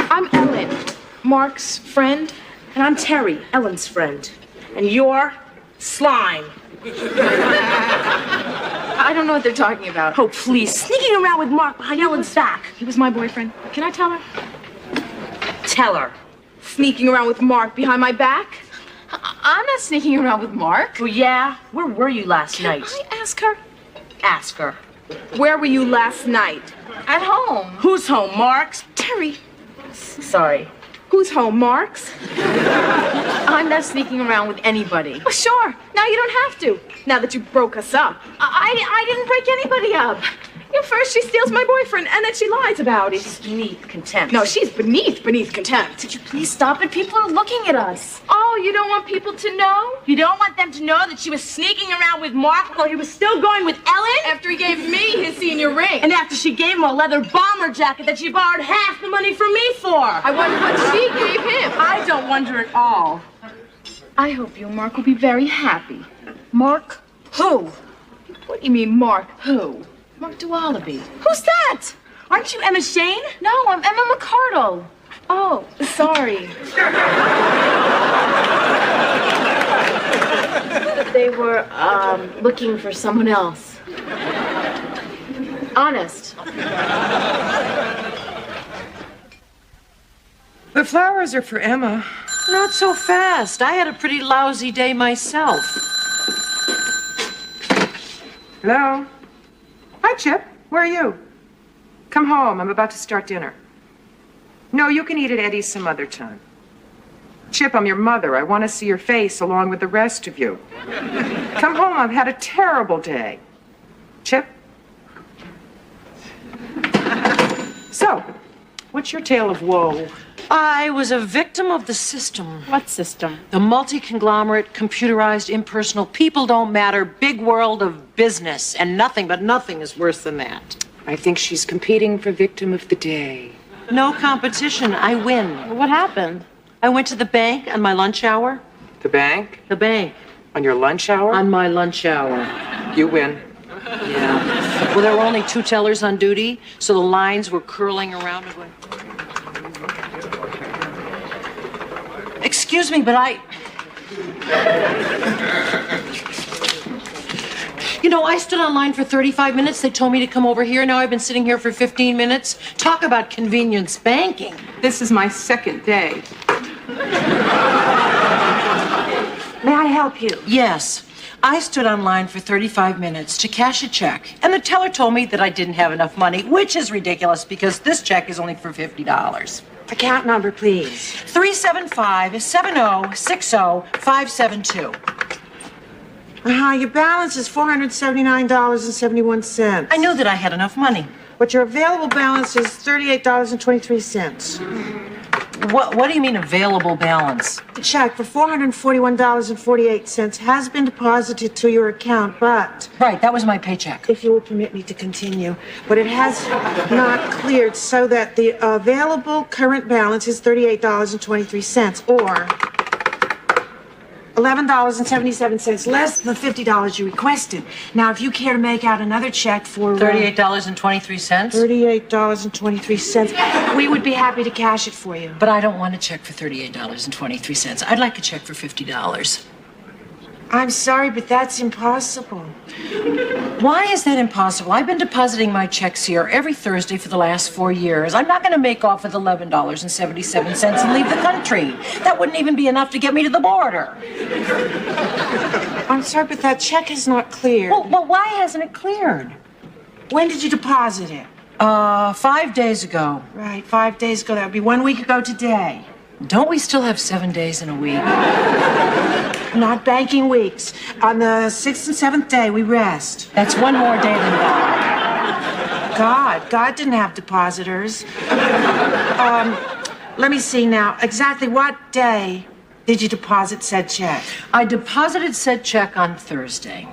I'm Ellen, Mark's friend, and I'm Terry, Ellen's friend. And you're Slime. I don't know what they're talking about. Oh, please. Sneaking around with Mark behind Ellen's back. He was my boyfriend. Can I tell her? Tell her. Sneaking around with Mark behind my back? I'm not sneaking around with Mark. Oh, yeah? Where were you last night? Can I ask her? Ask her. Where were you last night? At home. Who's home, Mark's? Terry. Sorry. Who's home, Mark's? I'm not sneaking around with anybody. Well, sure. Now you don't have to. Now that you broke us up. I didn't break anybody up. You know, first she steals my boyfriend, and then she lies about it. She's beneath contempt. No, she's beneath contempt. Could you please stop it? People are looking at us. Oh, you don't want people to know? You don't want them to know that she was sneaking around with Mark while he was still going with Ellen? After he gave me his senior ring. And after she gave him a leather bomber jacket that she borrowed half the money from me for. I wonder what she gave him. I don't wonder at all. I hope you and Mark will be very happy. Mark who? What do you mean, Mark who? Mark Dualaby. Who's that? Aren't you Emma Shane? No, I'm Emma McCardle. Oh, sorry. They were, looking for someone else. Honest. The flowers are for Emma. Not so fast. I had a pretty lousy day myself. Hello? Hi, Chip. Where are you? Come home. I'm about to start dinner. No, you can eat at Eddie's some other time. Chip, I'm your mother. I want to see your face along with the rest of you. Come home. I've had a terrible day. Chip? So, what's your tale of woe? I was a victim of the system. What system? The multi-conglomerate, computerized, impersonal, people don't matter, big world of business, and nothing but nothing is worse than that. I think she's competing for victim of the day. No competition, I win. What happened? I went to the bank on my lunch hour. The bank? The bank. On your lunch hour? On my lunch hour. You win. Yeah. Well, there were only 2 tellers on duty, so the lines were curling around. Excuse me, but You know, I stood online for 35 minutes. They told me to come over here. Now I've been sitting here for 15 minutes. Talk about convenience banking. This is my second day. May I help you? Yes. I stood online for 35 minutes to cash a check, and the teller told me that I didn't have enough money, which is ridiculous because this check is only for $50. Account number, please. 375-7060-572. Your balance is $479.71. I knew that I had enough money. But your available balance is $38.23. What do you mean available balance? The check for $441.48 has been deposited to your account, but... Right, that was my paycheck. If you will permit me to continue. But it has not cleared so that the available current balance is $38.23, or $11.77 less than the $50 you requested. Now, if you care to make out another check for... $38.23? $38.23. We would be happy to cash it for you. But I don't want a check for $38.23. I'd like a check for $50. I'm sorry, but that's impossible. Why is that impossible? I've been depositing my checks here every Thursday for the last 4 years. I'm not going to make off with $11.77 and leave the country. That wouldn't even be enough to get me to the border. I'm sorry, but that check is not cleared. Well, why hasn't it cleared? When did you deposit it? 5 days ago. Right, 5 days ago. That would be 1 week ago today. Don't we still have 7 days in a week? Not banking weeks. On the 6th and 7th day, we rest. That's one more day than God. God didn't have depositors. Let me see now. Exactly what day did you deposit said check? I deposited said check on Thursday.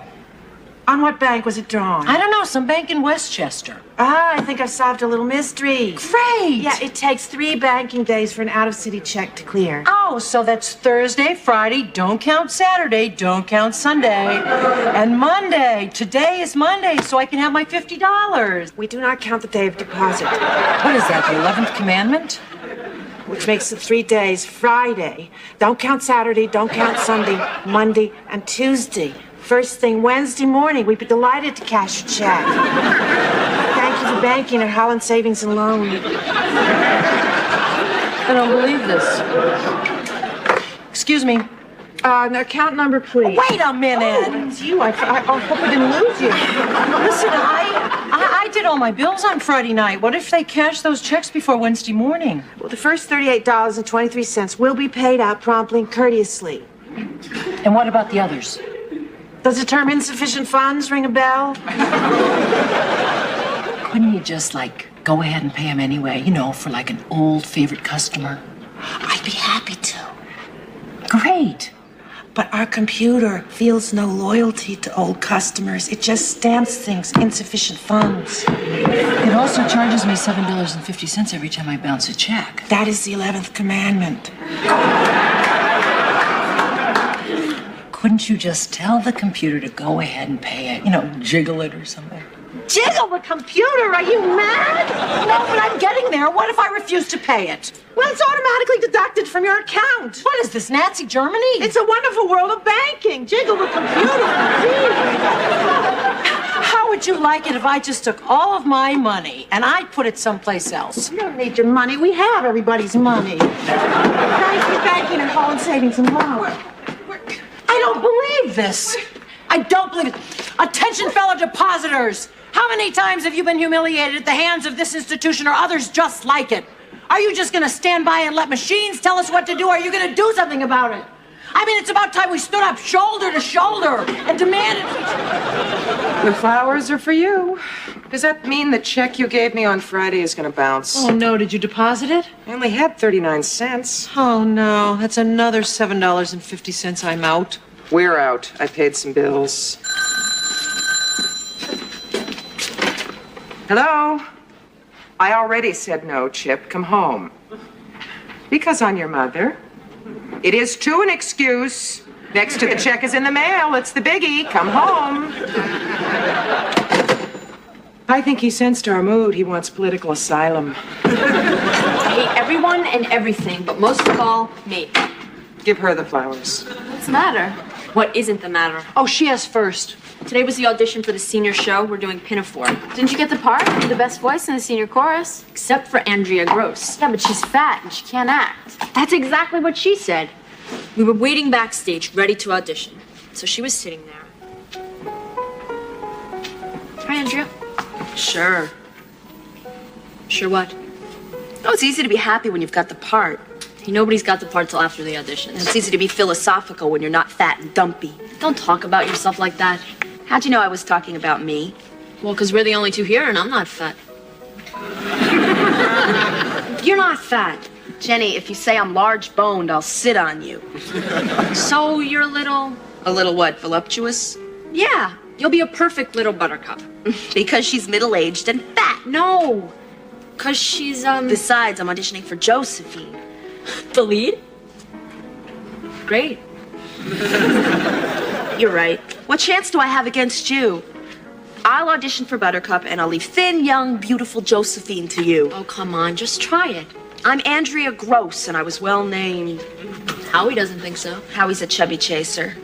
On what bank was it drawn? I don't know, some bank in Westchester. I think I've solved a little mystery. Great! Yeah, it takes 3 banking days for an out-of-city check to clear. Oh, so that's Thursday, Friday, don't count Saturday, don't count Sunday, and Monday. Today is Monday, so I can have my $50. We do not count the day of deposit. What is that, the 11th commandment? Which makes it 3 days. Friday. Don't count Saturday, don't count Sunday, Monday, and Tuesday. First thing Wednesday morning, we'd be delighted to cash your check. Thank you for banking at Holland Savings and Loan. I don't believe this. Excuse me. Account number, please. Wait a minute. Oh, it's you. I hope I didn't lose you. Listen, I did all my bills on Friday night. What if they cash those checks before Wednesday morning? Well, the first $38.23 will be paid out promptly and courteously. And what about the others? Does the term insufficient funds ring a bell? Couldn't you just, go ahead and pay him anyway, for like an old favorite customer? I'd be happy to. Great. But our computer feels no loyalty to old customers. It just stamps things, insufficient funds. It also charges me $7.50 every time I bounce a check. That is the 11th commandment. Couldn't you just tell the computer to go ahead and pay it? Jiggle it or something. Jiggle the computer? Are you mad? No, but I'm getting there. What if I refuse to pay it? Well, it's automatically deducted from your account. What is this, Nazi Germany? It's a wonderful world of banking. Jiggle the computer. How would you like it if I just took all of my money and I put it someplace else? You don't need your money. We have everybody's money. Thank you, banking at Holland Savings and Loan. I don't believe this. I don't believe it. Attention, fellow depositors. How many times have you been humiliated at the hands of this institution or others just like it? Are you just going to stand by and let machines tell us what to do? Or are you going to do something about it? I mean, it's about time we stood up shoulder to shoulder and demanded... The flowers are for you. Does that mean the check you gave me on Friday is going to bounce? Oh, no. Did you deposit it? I only had 39 cents. Oh, no. That's another $7.50 I'm out. We're out. I paid some bills. Hello? I already said no, Chip. Come home. Because I'm your mother. It is too an excuse. Next to the check is in the mail. It's the biggie. Come home. I think he sensed our mood. He wants political asylum. I hate everyone and everything, but most of all, me. Give her the flowers. What's the matter? What isn't the matter? Oh, she has first. Today was the audition for the senior show. We're doing Pinafore. Didn't you get the part? You're the best voice in the senior chorus. Except for Andrea Gross. Yeah, but she's fat and she can't act. That's exactly what she said. We were waiting backstage, ready to audition. So she was sitting there. Hi, Andrea. Sure. Sure what? Oh, it's easy to be happy when you've got the part. Hey, nobody's got the part till after the audition. It's easy to be philosophical when you're not fat and dumpy. Don't talk about yourself like that. How'd you know I was talking about me? Well, because we're the only two here and I'm not fat. You're not fat. Jenny, if you say I'm large-boned, I'll sit on you. So you're a little... A little what, voluptuous? Yeah, you'll be a perfect little buttercup. Because she's middle-aged and fat. No, because she's, Besides, I'm auditioning for Josephine. The lead? Great. You're right. What chance do I have against you? I'll audition for Buttercup and I'll leave thin, young, beautiful Josephine to you. Oh, come on, just try it. I'm Andrea Gross and I was well named. Howie doesn't think so. Howie's a chubby chaser.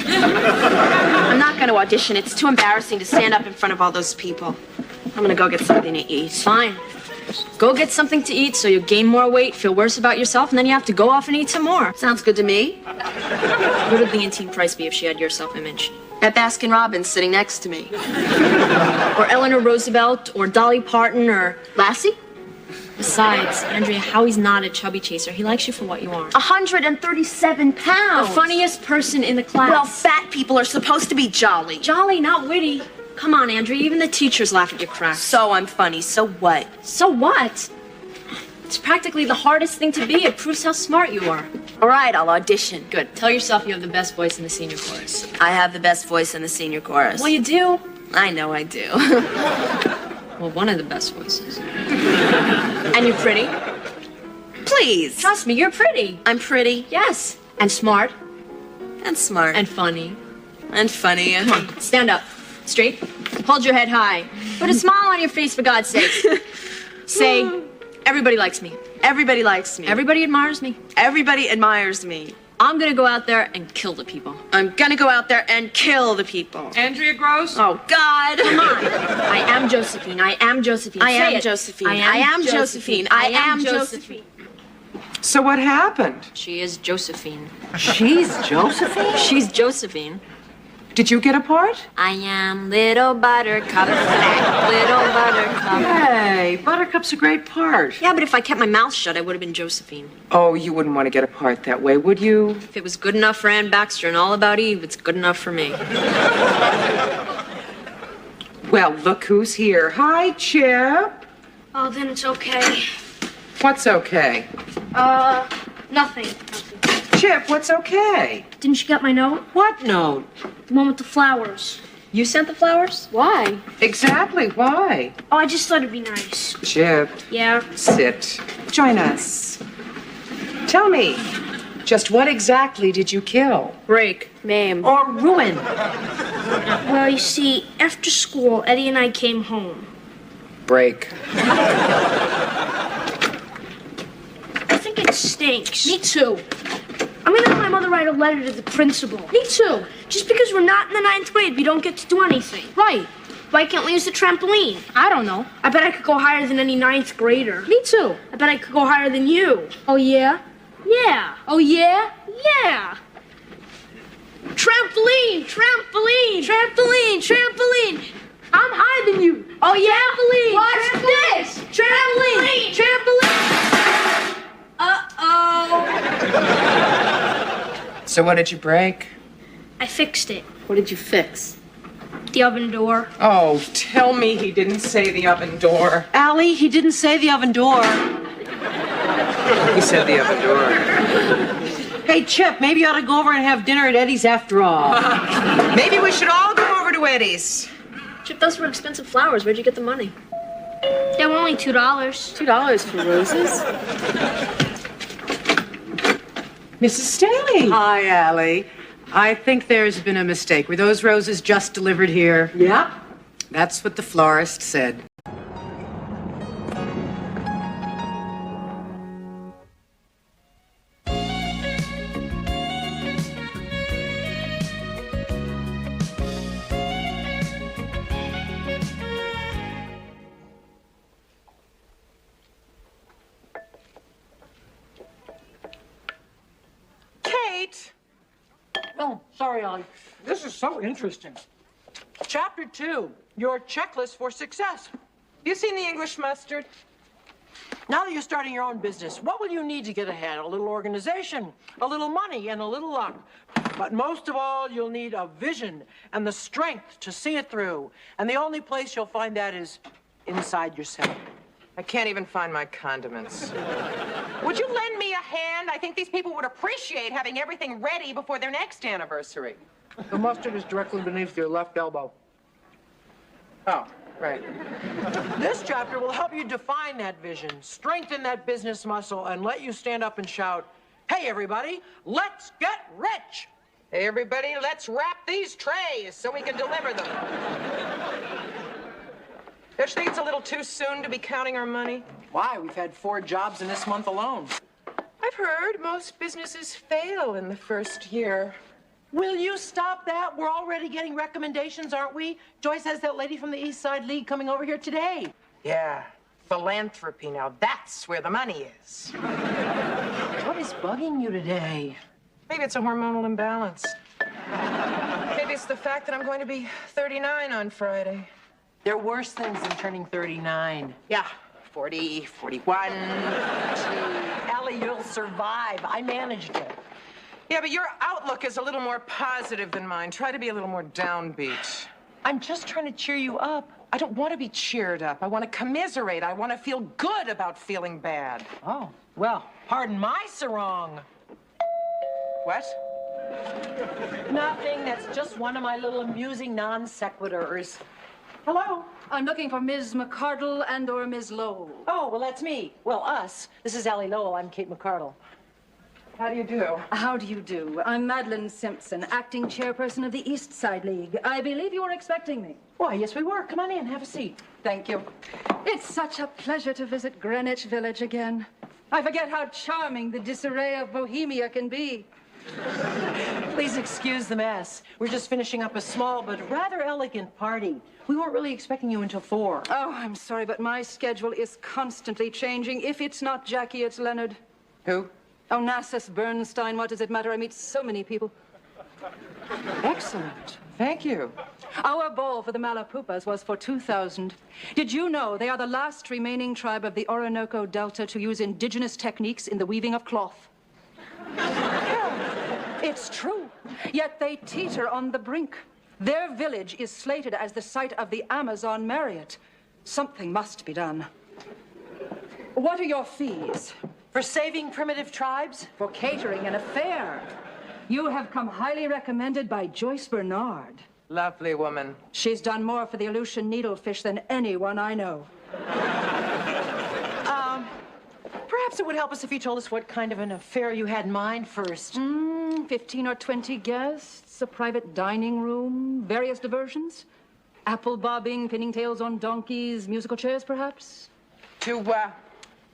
I'm not going to audition. It's too embarrassing to stand up in front of all those people. I'm going to go get something to eat. Fine. Go get something to eat so you gain more weight, feel worse about yourself, and then you have to go off and eat some more. Sounds good to me. What would Leontine Price be if she had your self-image? At Baskin Robbins sitting next to me. Or Eleanor Roosevelt, or Dolly Parton, or Lassie? Besides, Andrea, Howie's not a chubby chaser. He likes you for what you are. 137 pounds. The funniest person in the class. Well, fat people are supposed to be jolly. Jolly, not witty. Come on, Andrea, even the teachers laugh at your cracks. So I'm funny, so what? So what? It's practically the hardest thing to be. It proves how smart you are. All right, I'll audition. Good. Tell yourself you have the best voice in the senior chorus. I have the best voice in the senior chorus. Well, you do. I know I do. Well, one of the best voices. And you're pretty. Please. Trust me, you're pretty. I'm pretty. Yes. And smart. And smart. And funny. And funny. Come on, stand up. Straight. Hold your head high. Put a smile on your face, for God's sake. Say, everybody likes me. Everybody likes me. Everybody admires me. Everybody admires me. I'm gonna go out there and kill the people. I'm gonna go out there and kill the people. Andrea Gross? Oh, God. Come on. I am Josephine. I am Josephine. I Say am it. Josephine. I am Josephine. I am Josephine. So what happened? She is Josephine. She's Josephine? She's Josephine. Did you get a part? I am little buttercup, black little buttercup. Hey, Buttercup's a great part. Yeah, but if I kept my mouth shut, I would have been Josephine. Oh, you wouldn't want to get a part that way, would you? If it was good enough for Ann Baxter and All About Eve, it's good enough for me. Well, look who's here. Hi, Chip. Oh, then it's okay. What's okay? Nothing. Chip, what's okay? Didn't you get my note? What note? The one with the flowers. You sent the flowers? Why? Exactly, why? Oh, I just thought it'd be nice. Chip. Yeah? Sit. Join us. Tell me, just what exactly did you kill? Break, maim, or ruin? Well, you see, after school, Eddie and I came home. Break. I think it stinks. Me too. I'm gonna have my mother write a letter to the principal. Me too. Just because we're not in the 9th grade, we don't get to do anything. Right. Why can't we use the trampoline? I don't know. I bet I could go higher than any 9th grader. Me too. I bet I could go higher than you. Oh, yeah? Yeah. Oh, yeah? Yeah. Trampoline, trampoline, trampoline, trampoline. I'm higher than you. Oh, yeah? Trampoline. Watch this. Trampoline, trampoline. Uh-oh. So what did you break? I fixed it. What did you fix? The oven door. Oh, tell me he didn't say the oven door. Allie, he didn't say the oven door. He said the oven door. Hey, Chip, maybe you ought to go over and have dinner at Eddie's after all. Maybe we should all go over to Eddie's. Chip, those were expensive flowers. Where'd you get the money? They were only $2. $2 for roses? Mrs. Staley. Hi, Allie. I think there's been a mistake. Were those roses just delivered here? Yeah. That's what the florist said. Kate! Oh, sorry, Ollie. This is so interesting. Chapter 2, your checklist for success. You seen the English mustard? Now that you're starting your own business, what will you need to get ahead? A little organization, a little money, and a little luck. But most of all, you'll need a vision and the strength to see it through. And the only place you'll find that is inside yourself. I can't even find my condiments. Would you lend me a hand? I think these people would appreciate having everything ready before their next anniversary. The mustard is directly beneath your left elbow. Oh, right. This chapter will help you define that vision, strengthen that business muscle, and let you stand up and shout, "Hey, everybody, let's get rich!" Hey, everybody, let's wrap these trays so we can deliver them. Don't you think it's a little too soon to be counting our money? Why? We've had 4 jobs in this month alone. I've heard most businesses fail in the first year. Will you stop that? We're already getting recommendations, aren't we? Joyce has that lady from the East Side League coming over here today. Yeah, philanthropy. Now that's where the money is. What is bugging you today? Maybe it's a hormonal imbalance. Maybe it's the fact that I'm going to be 39 on Friday. There are worse things than turning 39. Yeah, 40, 41. Allie, you'll survive. I managed it. Yeah, but your outlook is a little more positive than mine. Try to be a little more downbeat. I'm just trying to cheer you up. I don't want to be cheered up. I want to commiserate. I want to feel good about feeling bad. Oh, well, pardon my sarong. What? Nothing. That's just one of my little amusing non sequiturs. Hello? I'm looking for Ms. McCardle and or Ms. Lowell. Oh, well, that's me. Well, us. This is Allie Lowell. I'm Kate McCardle. How do you do? How do you do? I'm Madeline Simpson, acting chairperson of the East Side League. I believe you were expecting me. Why, yes, we were. Come on in. Have a seat. Thank you. It's such a pleasure to visit Greenwich Village again. I forget how charming the disarray of Bohemia can be. Please excuse the mess. We're just finishing up a small but rather elegant party. We weren't really expecting you until 4. Oh, I'm sorry, but my schedule is constantly changing. If it's not Jackie, it's Leonard. Who? Onassis Bernstein. What does it matter? I meet so many people. Excellent. Thank you. Our ball for the Malapupas was for 2,000. Did you know they are the last remaining tribe of the Orinoco Delta to use indigenous techniques in the weaving of cloth? It's true. Yet they teeter on the brink. Their village is slated as the site of the Amazon Marriott. Something must be done. What are your fees? For saving primitive tribes? For catering an affair. You have come highly recommended by Joyce Bernard. Lovely woman. She's done more for the Aleutian needlefish than anyone I know. Perhaps it would help us if you told us what kind of an affair you had in mind first. 15 or 20 guests, a private dining room, various diversions. Apple bobbing, pinning tails on donkeys, musical chairs, perhaps? Do,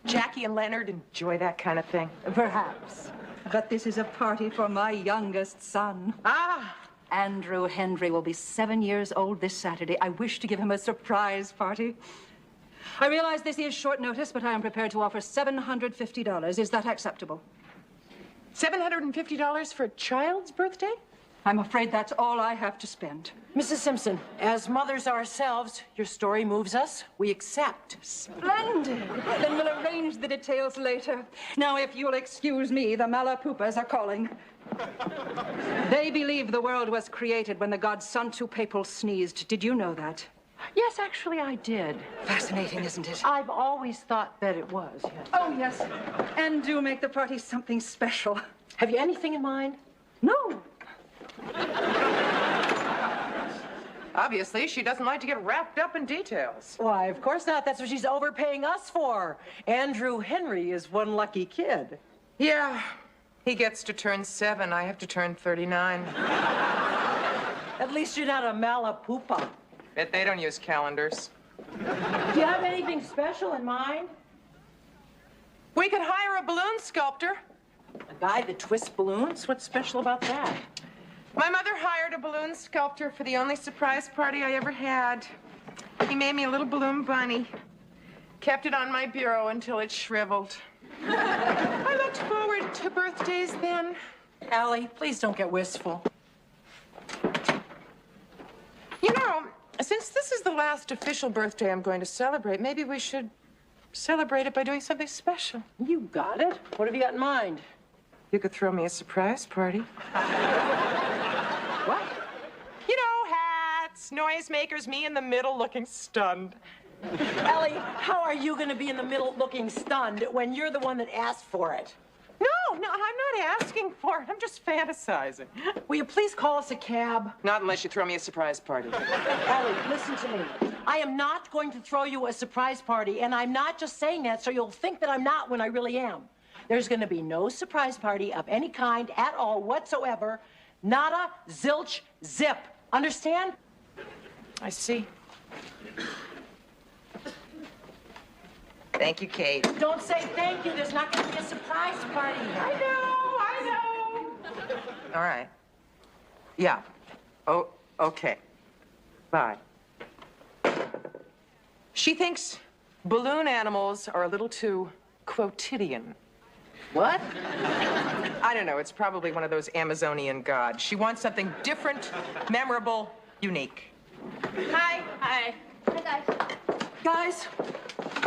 Jackie and Leonard enjoy that kind of thing? Perhaps. But this is a party for my youngest son. Ah! Andrew Henry will be 7 years old this Saturday. I wish to give him a surprise party. I realize this is short notice, but I am prepared to offer $750. Is that acceptable? $750 for a child's birthday? I'm afraid that's all I have to spend. Mrs. Simpson, as mothers ourselves, your story moves us. We accept. Splendid. Then we'll arrange the details later. Now, if you'll excuse me, the Malapupas are calling. They believe the world was created when the god Santupepel sneezed. Did you know that? Yes, actually, I did. Fascinating, isn't it? I've always thought that it was, yes. Oh, yes. And do make the party something special. Have you anything in mind? No. Obviously, she doesn't like to get wrapped up in details. Why, of course not. That's what she's overpaying us for. Andrew Henry is one lucky kid. Yeah, he gets to turn 7. I have to turn 39. At least you're not a Malapupa. Bet they don't use calendars. Do you have anything special in mind? We could hire a balloon sculptor. A guy that twists balloons? What's special about that? My mother hired a balloon sculptor for the only surprise party I ever had. He made me a little balloon bunny. Kept it on my bureau until it shriveled. I looked forward to birthdays then. Allie, please don't get wistful. You know, since this is the last official birthday I'm going to celebrate, maybe we should celebrate it by doing something special. You got it. What have you got in mind? You could throw me a surprise party. What? You know, hats, noisemakers, me in the middle looking stunned. Allie, how are you going to be in the middle looking stunned when you're the one that asked for it? No, I'm not asking for it. I'm just fantasizing. Will you please call us a cab? Not unless you throw me a surprise party. Allie, listen to me. I am not going to throw you a surprise party, and I'm not just saying that so you'll think that I'm not when I really am. There's going to be no surprise party of any kind at all whatsoever. Nada, zilch, zip. Understand? I see. Thank you, Kate. Don't say thank you. There's not going to be a surprise party. I know. All right. Yeah. Oh, okay. Bye. She thinks balloon animals are a little too quotidian. What? I don't know. It's probably one of those Amazonian gods. She wants something different, memorable, unique. Hi. Hi. Hi, guys. Guys,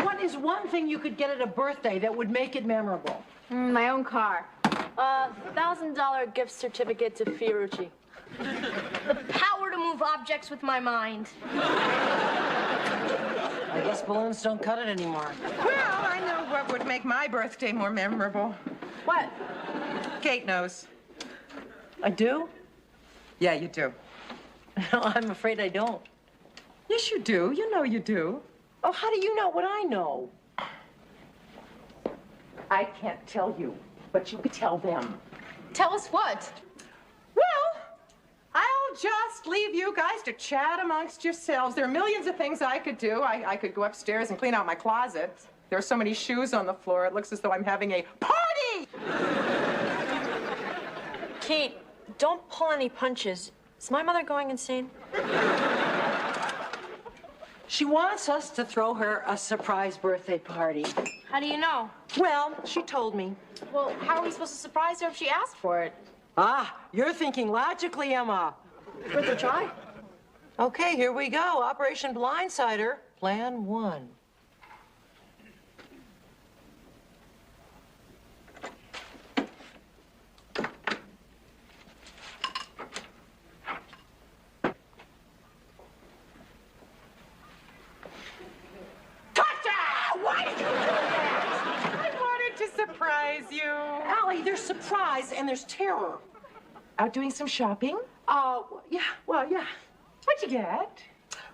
what is one thing you could get at a birthday that would make it memorable? My own car. $1,000 gift certificate to Fiorucci. The power to move objects with my mind. I guess balloons don't cut it anymore. Well, I know what would make my birthday more memorable. What? Kate knows. I do? Yeah, you do. No, I'm afraid I don't. Yes, you do. You know you do. Oh, how do you know what I know? I can't tell you, but you could tell them. Tell us what? Well, I'll just leave you guys to chat amongst yourselves. There are millions of things I could do. I could go upstairs and clean out my closet. There are so many shoes on the floor, it looks as though I'm having a party! Kate, don't pull any punches. Is my mother going insane? She wants us to throw her a surprise birthday party. How do you know? Well, she told me. Well, how are we supposed to surprise her if she asked for it? Ah, you're thinking logically, Emma. Worth a try. Okay, here we go. Operation Blindsider, Plan 1. Why did you do that? I wanted to surprise you. Allie, there's surprise and there's terror. Out doing some shopping? Yeah. What'd you get?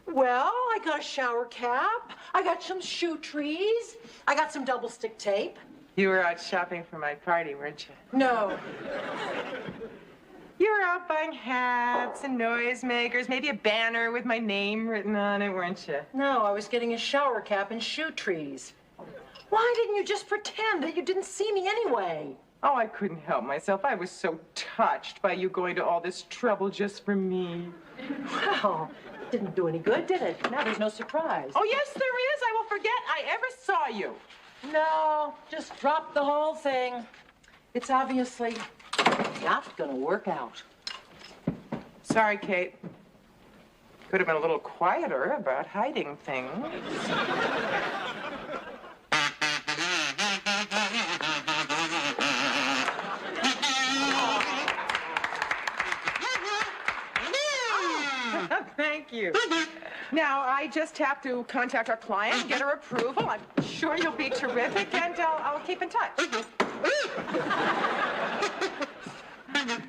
Well, I got a shower cap. I got some shoe trees. I got some double stick tape. You were out shopping for my party, weren't you? No. You were out buying hats and noisemakers, maybe a banner with my name written on it, weren't you? No, I was getting a shower cap and shoe trees. Why didn't you just pretend that you didn't see me anyway? Oh, I couldn't help myself. I was so touched by you going to all this trouble just for me. Well, it didn't do any good, did it? Now there's no surprise. Oh, yes, there is. I will forget I ever saw you. No, just drop the whole thing. It's obviously not gonna work out. Sorry, Kate. Could have been a little quieter about hiding things. Thank you. Now, I just have to contact our client, get her approval. I'm sure you'll be terrific, and I'll keep in touch.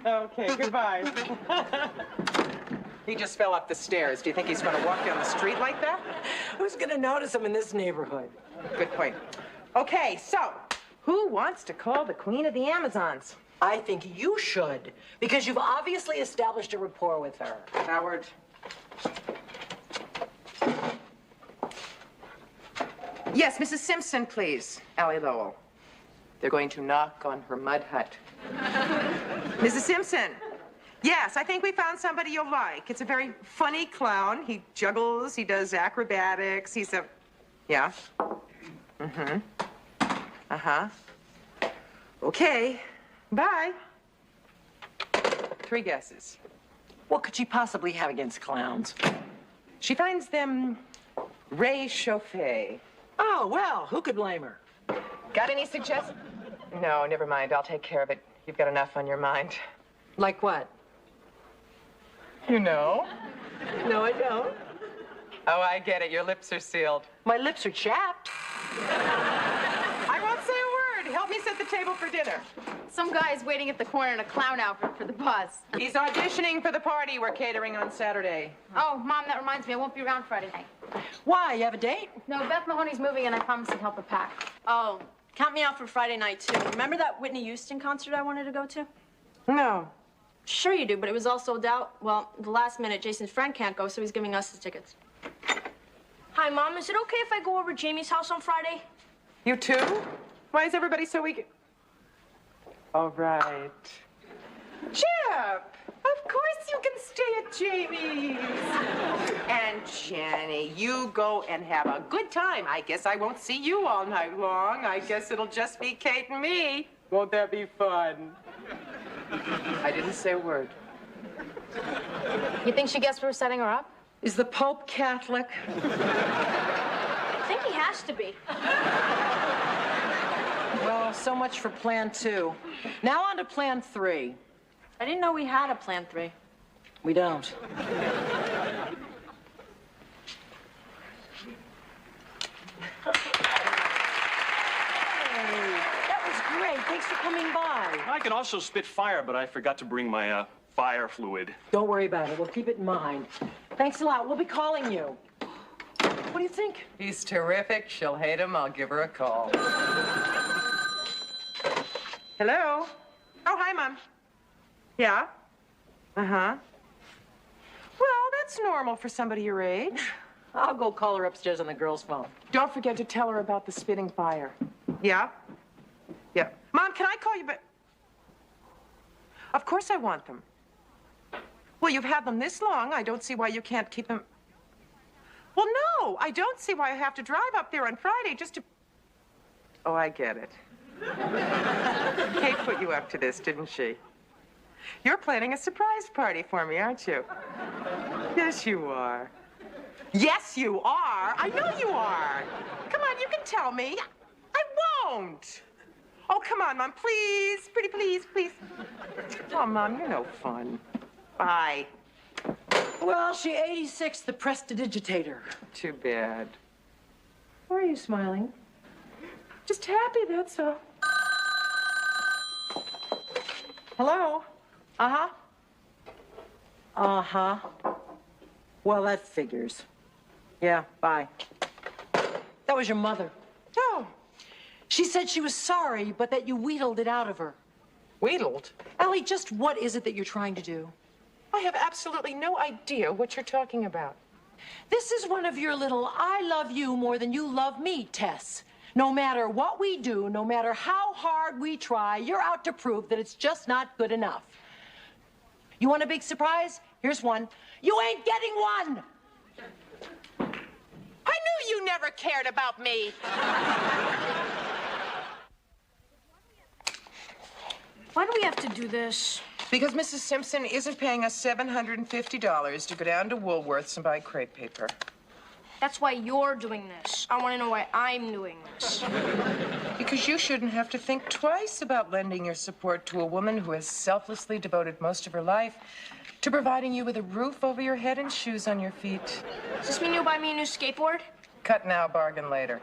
Okay, goodbye. He just fell up the stairs. Do you think he's going to walk down the street like that? Who's gonna notice him in this neighborhood? Good point. Okay, so, who wants to call the Queen of the Amazons? I think you should, because you've obviously established a rapport with her. Howard. Yes, Mrs. Simpson, please. Allie Lowell. They're going to knock on her mud hut. Mrs. Simpson. Yes, I think we found somebody you'll like. It's a very funny clown. He juggles, he does acrobatics, he's a... Yeah? Mm-hmm. Uh-huh. Okay. Bye. 3 guesses. What could she possibly have against clowns? She finds them réchauffés. Oh, well, who could blame her? Got any suggestions? No, never mind. I'll take care of it. You've got enough on your mind. Like what? You know? No, I don't. Oh, I get it. Your lips are sealed. My lips are chapped. I won't say a word. Help me set the table for dinner. Some guy's waiting at the corner in a clown outfit for the bus. He's auditioning for the party we're catering on Saturday. Oh, Mom, that reminds me. I won't be around Friday night. Why? You have a date? No, Beth Mahoney's moving, and I promised to help her pack. Oh, count me out for Friday night, too. Remember that Whitney Houston concert I wanted to go to? No. Sure you do, but it was all sold out. Well, the last minute, Jason's friend can't go, so he's giving us his tickets. Hi, Mom. Is it okay if I go over to Jamie's house on Friday? You too? Why is everybody so eager? All right. Chip! Of course you can stay at Jamie's. And Jenny, you go and have a good time. I guess I won't see you all night long. I guess it'll just be Kate and me. Won't that be fun? I didn't say a word. You think she guessed we were setting her up? Is the Pope Catholic? I think he has to be. Well, so much for plan 2. Now on to plan 3. I didn't know we had a plan 3. We don't. That was great. Thanks for coming by. I can also spit fire, but I forgot to bring my fire fluid. Don't worry about it. We'll keep it in mind. Thanks a lot. We'll be calling you. What do you think? He's terrific. She'll hate him. I'll give her a call. Hello? Oh, hi, Mom. Yeah? Uh-huh. Well, that's normal for somebody your age. I'll go call her upstairs on the girl's phone. Don't forget to tell her about the spitting fire. Yeah? Yeah. Mom, can I call you back? Of course I want them. Well, you've had them this long. I don't see why you can't keep them. Well, no, I don't see why I have to drive up there on Friday just to... Oh, I get it. Kate put you up to this, didn't she? You're planning a surprise party for me, aren't you? Yes, you are. Yes, you are. I know you are. Come on, you can tell me. I won't. Oh, come on, Mom, please. Pretty please, please. Oh, Mom, you're no fun. Bye. Well, she 86th the prestidigitator. Too bad. Why are you smiling? Just happy, that's all. Hello? Uh-huh. Uh-huh. Well, that figures. Yeah, bye. That was your mother. Oh. She said she was sorry, but that you wheedled it out of her. Wheedled? Allie, just what is it that you're trying to do? I have absolutely no idea what you're talking about. This is one of your little I love you more than you love me tests. No matter what we do, no matter how hard we try, you're out to prove that it's just not good enough. You want a big surprise? Here's one. You ain't getting one! I knew you never cared about me. Why do we have to do this? Because Mrs. Simpson isn't paying us $750 to go down to Woolworth's and buy crepe paper. That's why you're doing this. I want to know why I'm doing this. Because you shouldn't have to think twice about lending your support to a woman who has selflessly devoted most of her life to providing you with a roof over your head and shoes on your feet. Does this mean you'll buy me a new skateboard? Cut now, bargain later.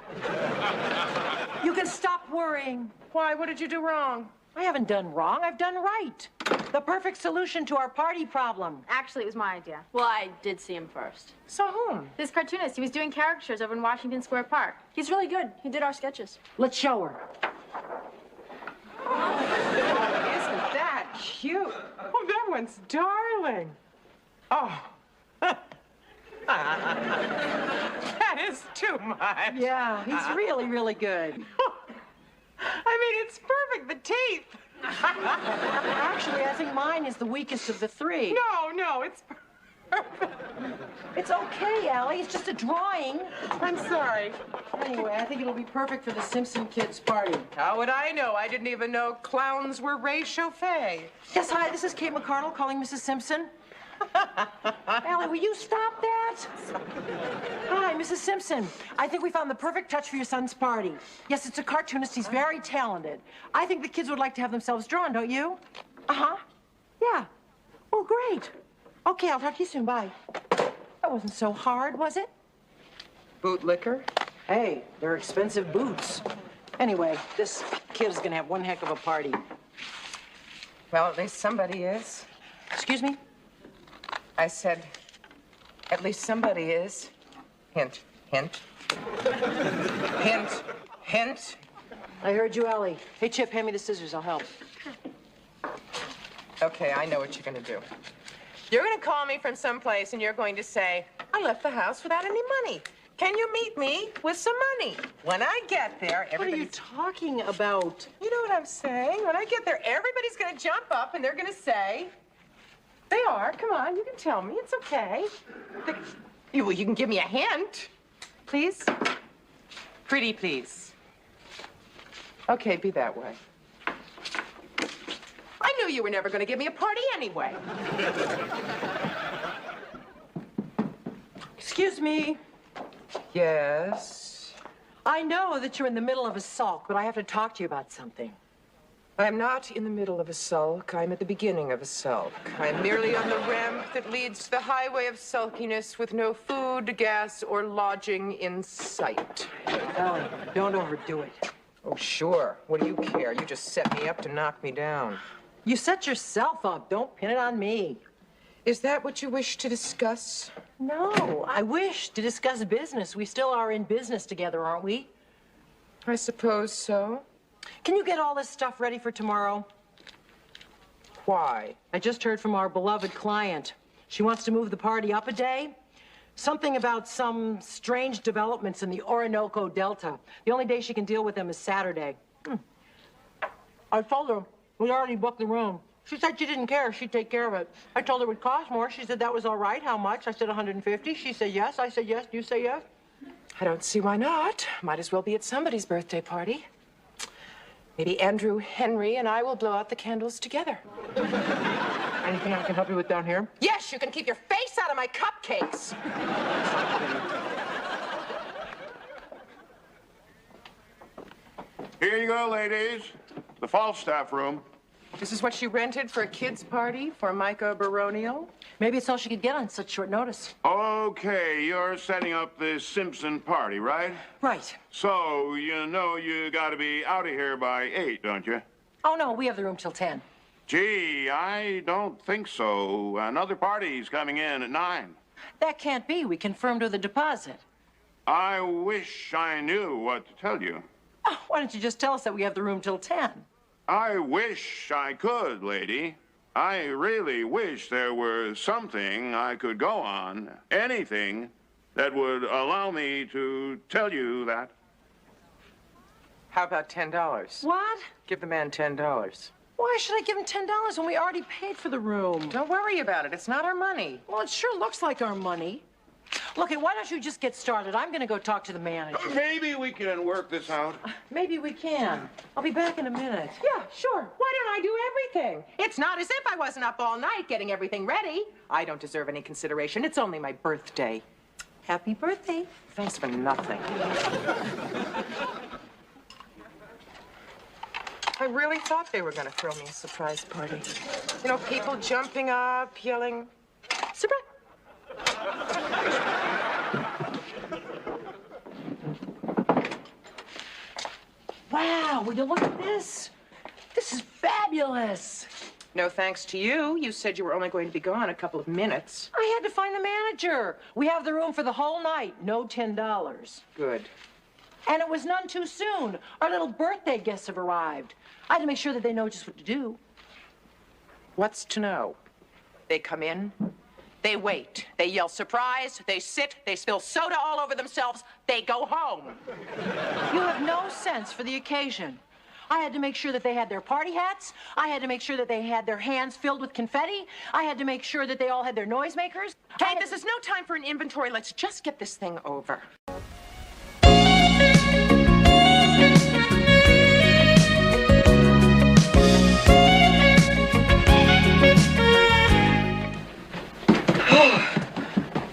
You can stop worrying. Why? What did you do wrong? I haven't done wrong. I've done right. The perfect solution to our party problem. Actually, it was my idea. Well, I did see him first. Saw whom? This cartoonist. He was doing caricatures over in Washington Square Park. He's really good. He did our sketches. Let's show her. Isn't that cute? Oh, that one's darling. Oh. That is too much. Yeah, he's really, really good. I mean, it's perfect. The teeth. Actually, I think mine is the weakest of the three. No, it's It's okay, Allie. It's just a drawing. I'm sorry. Anyway, I think it'll be perfect for the Simpson kids' party. How would I know? I didn't even know clowns were Ray Chauffet. Yes, hi, this is Kate McCardle calling Mrs. Simpson. Allie, will you stop that? Hi, Mrs. Simpson. I think we found the perfect touch for your son's party. Yes, it's a cartoonist. He's very talented. I think the kids would like to have themselves drawn, don't you? Uh-huh. Yeah. Well, great. Okay, I'll talk to you soon. Bye. That wasn't so hard, was it? Bootlicker? Hey, they're expensive boots. Anyway, this kid's gonna have one heck of a party. Well, at least somebody is. Excuse me? I said, at least somebody is. Hint, hint. Hint, hint. I heard you, Ellie. Hey, Chip, hand me the scissors. I'll help. Okay, I know what you're going to do. You're going to call me from someplace and you're going to say, I left the house without any money. Can you meet me with some money? When I get there, What are you talking about? You know what I'm saying? When I get there, everybody's going to jump up and they're going to say, they are. Come on, you can tell me. It's okay. Well, you can give me a hint. Please? Pretty please. Okay, be that way. I knew you were never going to give me a party anyway. Excuse me. Yes? I know that you're in the middle of a sulk, but I have to talk to you about something. I'm not in the middle of a sulk. I'm at the beginning of a sulk. I'm merely on the ramp that leads to the highway of sulkiness with no food, gas, or lodging in sight. Ellie, don't overdo it. Oh, sure. What do you care? You just set me up to knock me down. You set yourself up. Don't pin it on me. Is that what you wish to discuss? No, I wish to discuss business. We still are in business together, aren't we? I suppose so. Can you get all this stuff ready for tomorrow? Why? I just heard from our beloved client. She wants to move the party up a day. Something about some strange developments in the Orinoco Delta. The only day she can deal with them is Saturday. I told her we already booked the room. She said she didn't care. She'd take care of it. I told her it would cost more. She said that was all right. How much? I said 150. She said yes. I said yes. Do you say yes? I don't see why not. Might as well be at somebody's birthday party. Maybe Andrew, Henry, and I will blow out the candles together. Anything I can help you with down here? Yes, you can keep your face out of my cupcakes. Here you go, ladies. The Falstaff room. This is what she rented for a kid's party for Micah Baronial? Maybe it's all she could get on such short notice. Okay, you're setting up this Simpson party, right? Right. So, you know you gotta be out of here by 8, don't you? Oh, no, we have the room till 10. Gee, I don't think so. Another party's coming in at 9. That can't be. We confirmed with a deposit. I wish I knew what to tell you. Oh, why don't you just tell us that we have the room till 10? I wish I could, lady. I really wish there were something I could go on, anything, that would allow me to tell you that. How about $10? What? Give the man $10. Why should I give him $10 when we already paid for the room? Don't worry about it. It's not our money. Well, it sure looks like our money. Look, why don't you just get started? I'm going to go talk to the manager. Maybe we can work this out. Maybe we can. I'll be back in a minute. Yeah, sure. Why don't I do everything? It's not as if I wasn't up all night getting everything ready. I don't deserve any consideration. It's only my birthday. Happy birthday. Thanks for nothing. I really thought they were going to throw me a surprise party. You know, people jumping up, yelling, surprise. Wow, will you look at this? This is fabulous. No thanks to you. You said you were only going to be gone a couple of minutes. I had to find the manager. We have the room for the whole night. No $10. Good. And it was none too soon. Our little birthday guests have arrived. I had to make sure that they know just what to do. What's to know? They come in, They wait. They yell surprise. They sit. They spill soda all over themselves. They go home. You have no sense for the occasion. I had to make sure that they had their party hats. I had to make sure that they had their hands filled with confetti. I had to make sure that they all had their noisemakers. Kate, this is no time for an inventory. Let's just get this thing over.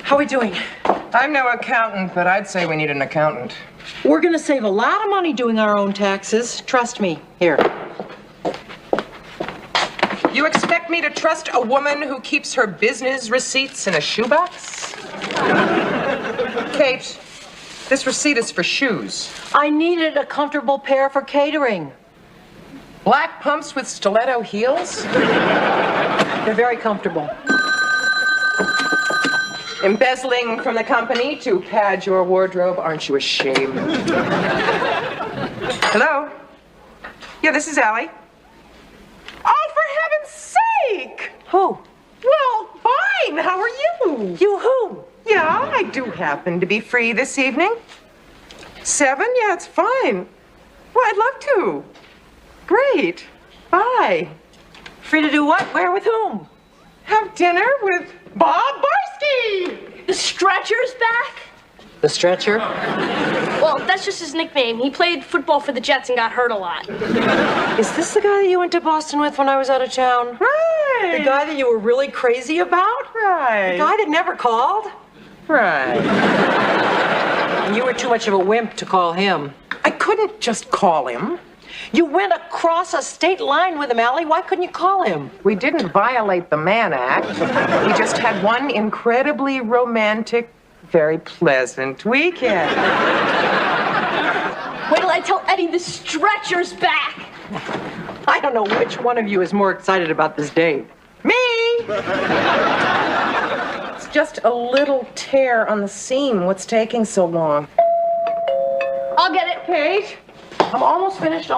How are we doing? I'm no accountant, but I'd say we need an accountant. We're gonna save a lot of money doing our own taxes. Trust me. Here. You expect me to trust a woman who keeps her business receipts in a shoebox? Kate, this receipt is for shoes. I needed a comfortable pair for catering. Black pumps with stiletto heels? They're very comfortable. Embezzling from the company to pad your wardrobe, aren't you ashamed? Hello? Yeah, this is Allie. Oh, for heaven's sake! Who? Well, fine. How are you? You who? Yeah, I do happen to be free this evening. 7? Yeah, it's fine. Well, I'd love to. Great. Bye. Free to do what? Where? With whom? Have dinner with Bob Barsky. The Stretcher's back? The Stretcher? Well, that's just his nickname. He played football for the Jets and got hurt a lot. Is this the guy that you went to Boston with when I was out of town? Right. The guy that you were really crazy about? Right. The guy that never called? Right. And you were too much of a wimp to call him. I couldn't just call him. You went across a state line with him, Allie. Why couldn't you call him? We didn't violate the Mann Act. We just had one incredibly romantic, very pleasant weekend. Wait till I tell Eddie the Stretcher's back. I don't know which one of you is more excited about this date. Me! It's just a little tear on the seam. What's taking so long? I'll get it. Kate? I'm almost finished,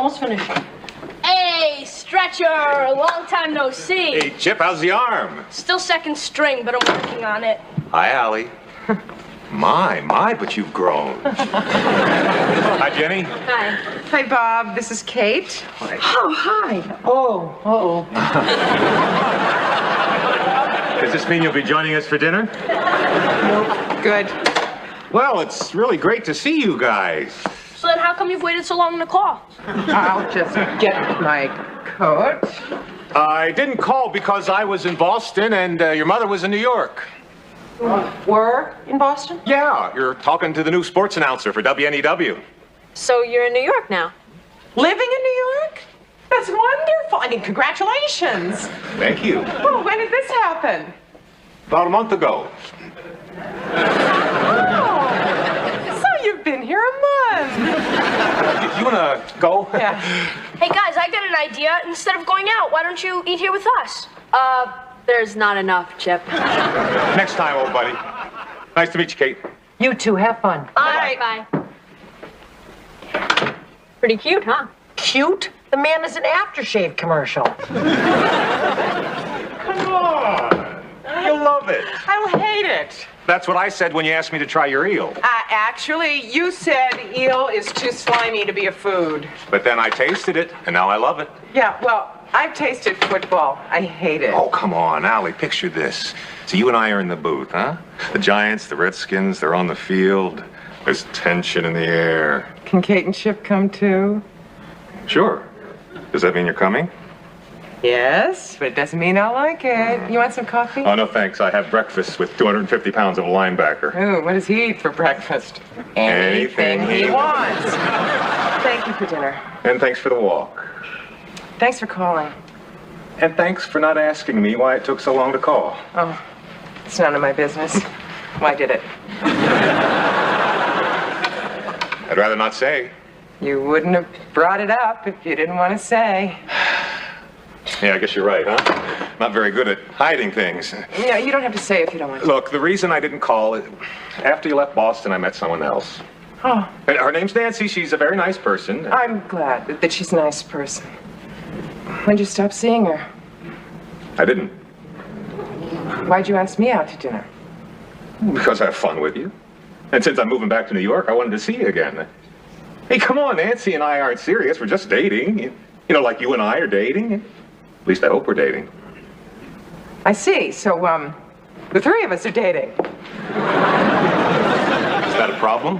Hey, Stretcher, long time no see. Hey, Chip, how's the arm? Still second string, but I'm working on it. Hi, Allie. My, but you've grown. Hi, Jenny. Hi. Hi, Bob. This is Kate. Oh, hi. Oh, uh-oh. Does this mean you'll be joining us for dinner? Good. Well, it's really great to see you guys. So then how come you've waited so long to call? I'll just get my coat. I didn't call because I was in Boston and your mother was in New York. Were in Boston? Yeah, you're talking to the new sports announcer for WNEW. So you're in New York now? Living in New York? That's wonderful. I mean, congratulations. Thank you. Oh, when did this happen? About a month ago. Oh, so you've been here a month. You wanna go? Yeah. Hey, guys, I got an idea. Instead of going out, why don't you eat here with us? There's not enough, Chip. Next time, old buddy. Nice to meet you, Kate. You two, have fun. All right. Bye. Pretty cute, huh? Cute? The man is an aftershave commercial. Come on. You'll love it. I'll hate it. That's what I said when you asked me to try your eel. Actually, you said eel is too slimy to be a food. But then I tasted it, and now I love it. Yeah, well, I've tasted football. I hate it. Oh, come on, Allie, picture this. So you and I are in the booth, huh? The Giants, the Redskins, they're on the field. There's tension in the air. Can Kate and Chip come too? Sure. Does that mean you're coming? Yes, but it doesn't mean I'll like it. You want some coffee? Oh, no, thanks. I have breakfast with 250 pounds of a linebacker. Ooh, what does he eat for breakfast? Anything he wants. Thank you for dinner. And thanks for the walk. Thanks for calling. And thanks for not asking me why it took so long to call. Oh, it's none of my business. Why did it? I'd rather not say. You wouldn't have brought it up if you didn't want to say. Yeah, I guess you're right, huh? Not very good at hiding things. Yeah, you don't have to say if you don't want to. Look, the reason I didn't call, after you left Boston, I met someone else. Oh. And her name's Nancy. She's a very nice person. I'm glad that she's a nice person. When'd you stop seeing her? I didn't. Why'd you ask me out to dinner? Because I have fun with you. And since I'm moving back to New York, I wanted to see you again. Hey, come on, Nancy and I aren't serious. We're just dating. You know, like you and I are dating. At least I hope we're dating. I see. So, the three of us are dating. Is that a problem?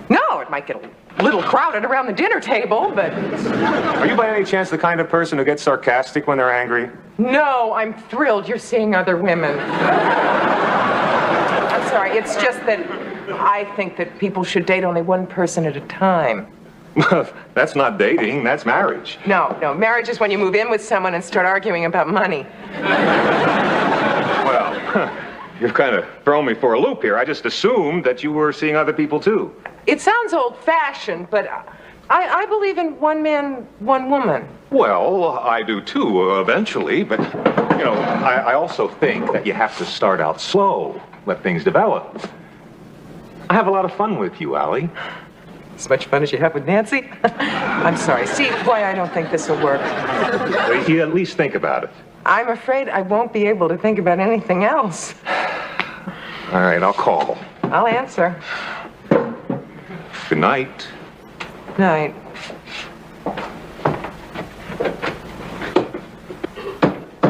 No, it might get a little crowded around the dinner table, but... Are you by any chance the kind of person who gets sarcastic when they're angry? No, I'm thrilled you're seeing other women. I'm sorry, it's just that I think that people should date only one person at a time. That's not dating, that's marriage. No, marriage is when you move in with someone and start arguing about money. Well, you've kind of thrown me for a loop here. I just assumed that you were seeing other people too. It sounds old-fashioned, but I believe in one man, one woman. Well, I do too, eventually, but, you know, I also think that you have to start out slow, let things develop. I have a lot of fun with you, Allie. As much fun as you have with Nancy? I'm sorry. See, boy, I don't think this will work. Well, you at least think about it. I'm afraid I won't be able to think about anything else. All right, I'll call. I'll answer. Good night. Night.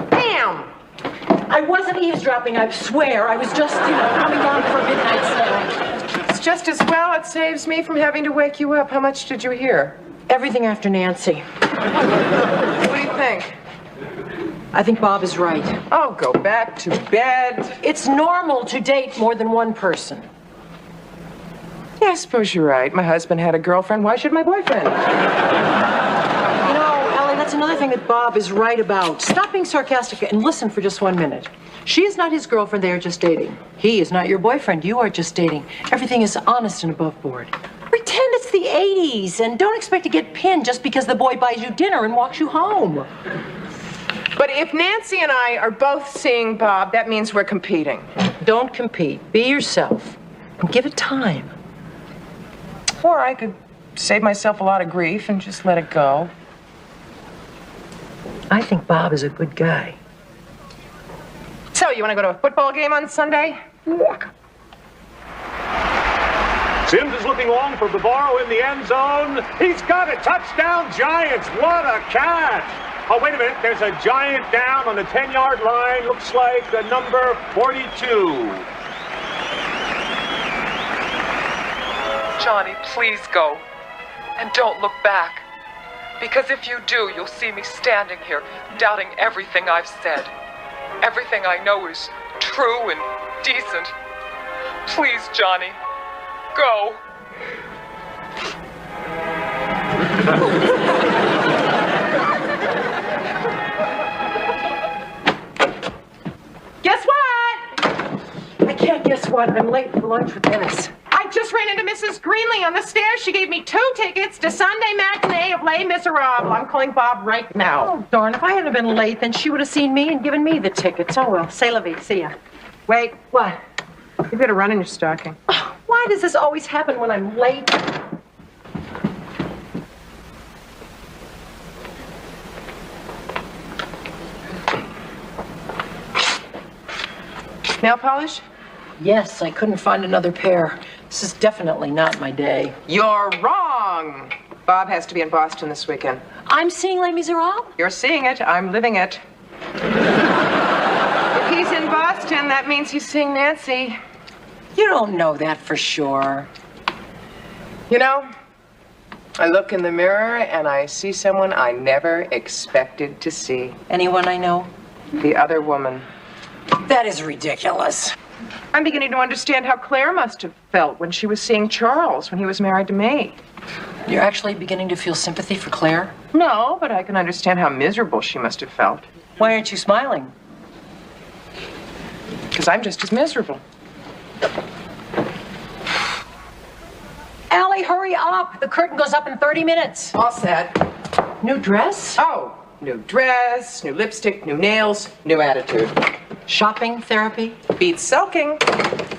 Damn! I wasn't eavesdropping, I swear. I was just, coming down for a midnight snack. It's just as well. It saves me from having to wake you up. How much did you hear? Everything after Nancy. What do you think? I think Bob is right. Oh, go back to bed. It's normal to date more than one person. Yeah, I suppose you're right. My husband had a girlfriend. Why should my boyfriend? Allie, that's another thing that Bob is right about. Stop being sarcastic and listen for just 1 minute. She is not his girlfriend. They are just dating. He is not your boyfriend. You are just dating. Everything is honest and above board. Pretend it's the 80s and don't expect to get pinned just because the boy buys you dinner and walks you home. But if Nancy and I are both seeing Bob, that means we're competing. Don't compete. Be yourself. And give it time. Or I could save myself a lot of grief and just let it go. I think Bob is a good guy. So, you want to go to a football game on Sunday? Sims is looking long for Bavaro in the end zone. He's got it. Touchdown, Giants. What a catch. Oh, wait a minute. There's a Giant down on the 10-yard line. Looks like number 42. Johnny, please go. And don't look back. Because if you do, you'll see me standing here, doubting everything I've said. Everything I know is true and decent. Please, Johnny, go. Guess what? I can't guess what. I'm late for lunch with Dennis. I just ran into Mrs. Greenlee on the stairs. She gave me 2 tickets to Sunday matinee of Les Miserables. I'm calling Bob right now. Oh, darn. If I hadn't been late, then she would have seen me and given me the tickets. Oh, well. C'est la vie. See ya. Wait. What? You've got a run in your stocking. Oh, why does this always happen when I'm late? Nail polish? Yes, I couldn't find another pair. This is definitely not my day. You're wrong. Bob has to be in Boston this weekend. I'm seeing Les Miserables? You're seeing it. I'm living it. If he's in Boston, that means he's seeing Nancy. You don't know that for sure. You know, I look in the mirror and I see someone I never expected to see. Anyone I know? The other woman. That is ridiculous. I'm beginning to understand how Claire must have felt when she was seeing Charles when he was married to me. You're actually beginning to feel sympathy for Claire? No, but I can understand how miserable she must have felt. Why aren't you smiling? Because I'm just as miserable. Allie, hurry up. The curtain goes up in 30 minutes. All set. New dress? Oh, new dress, new lipstick, new nails, new attitude. Shopping therapy? Beats sulking.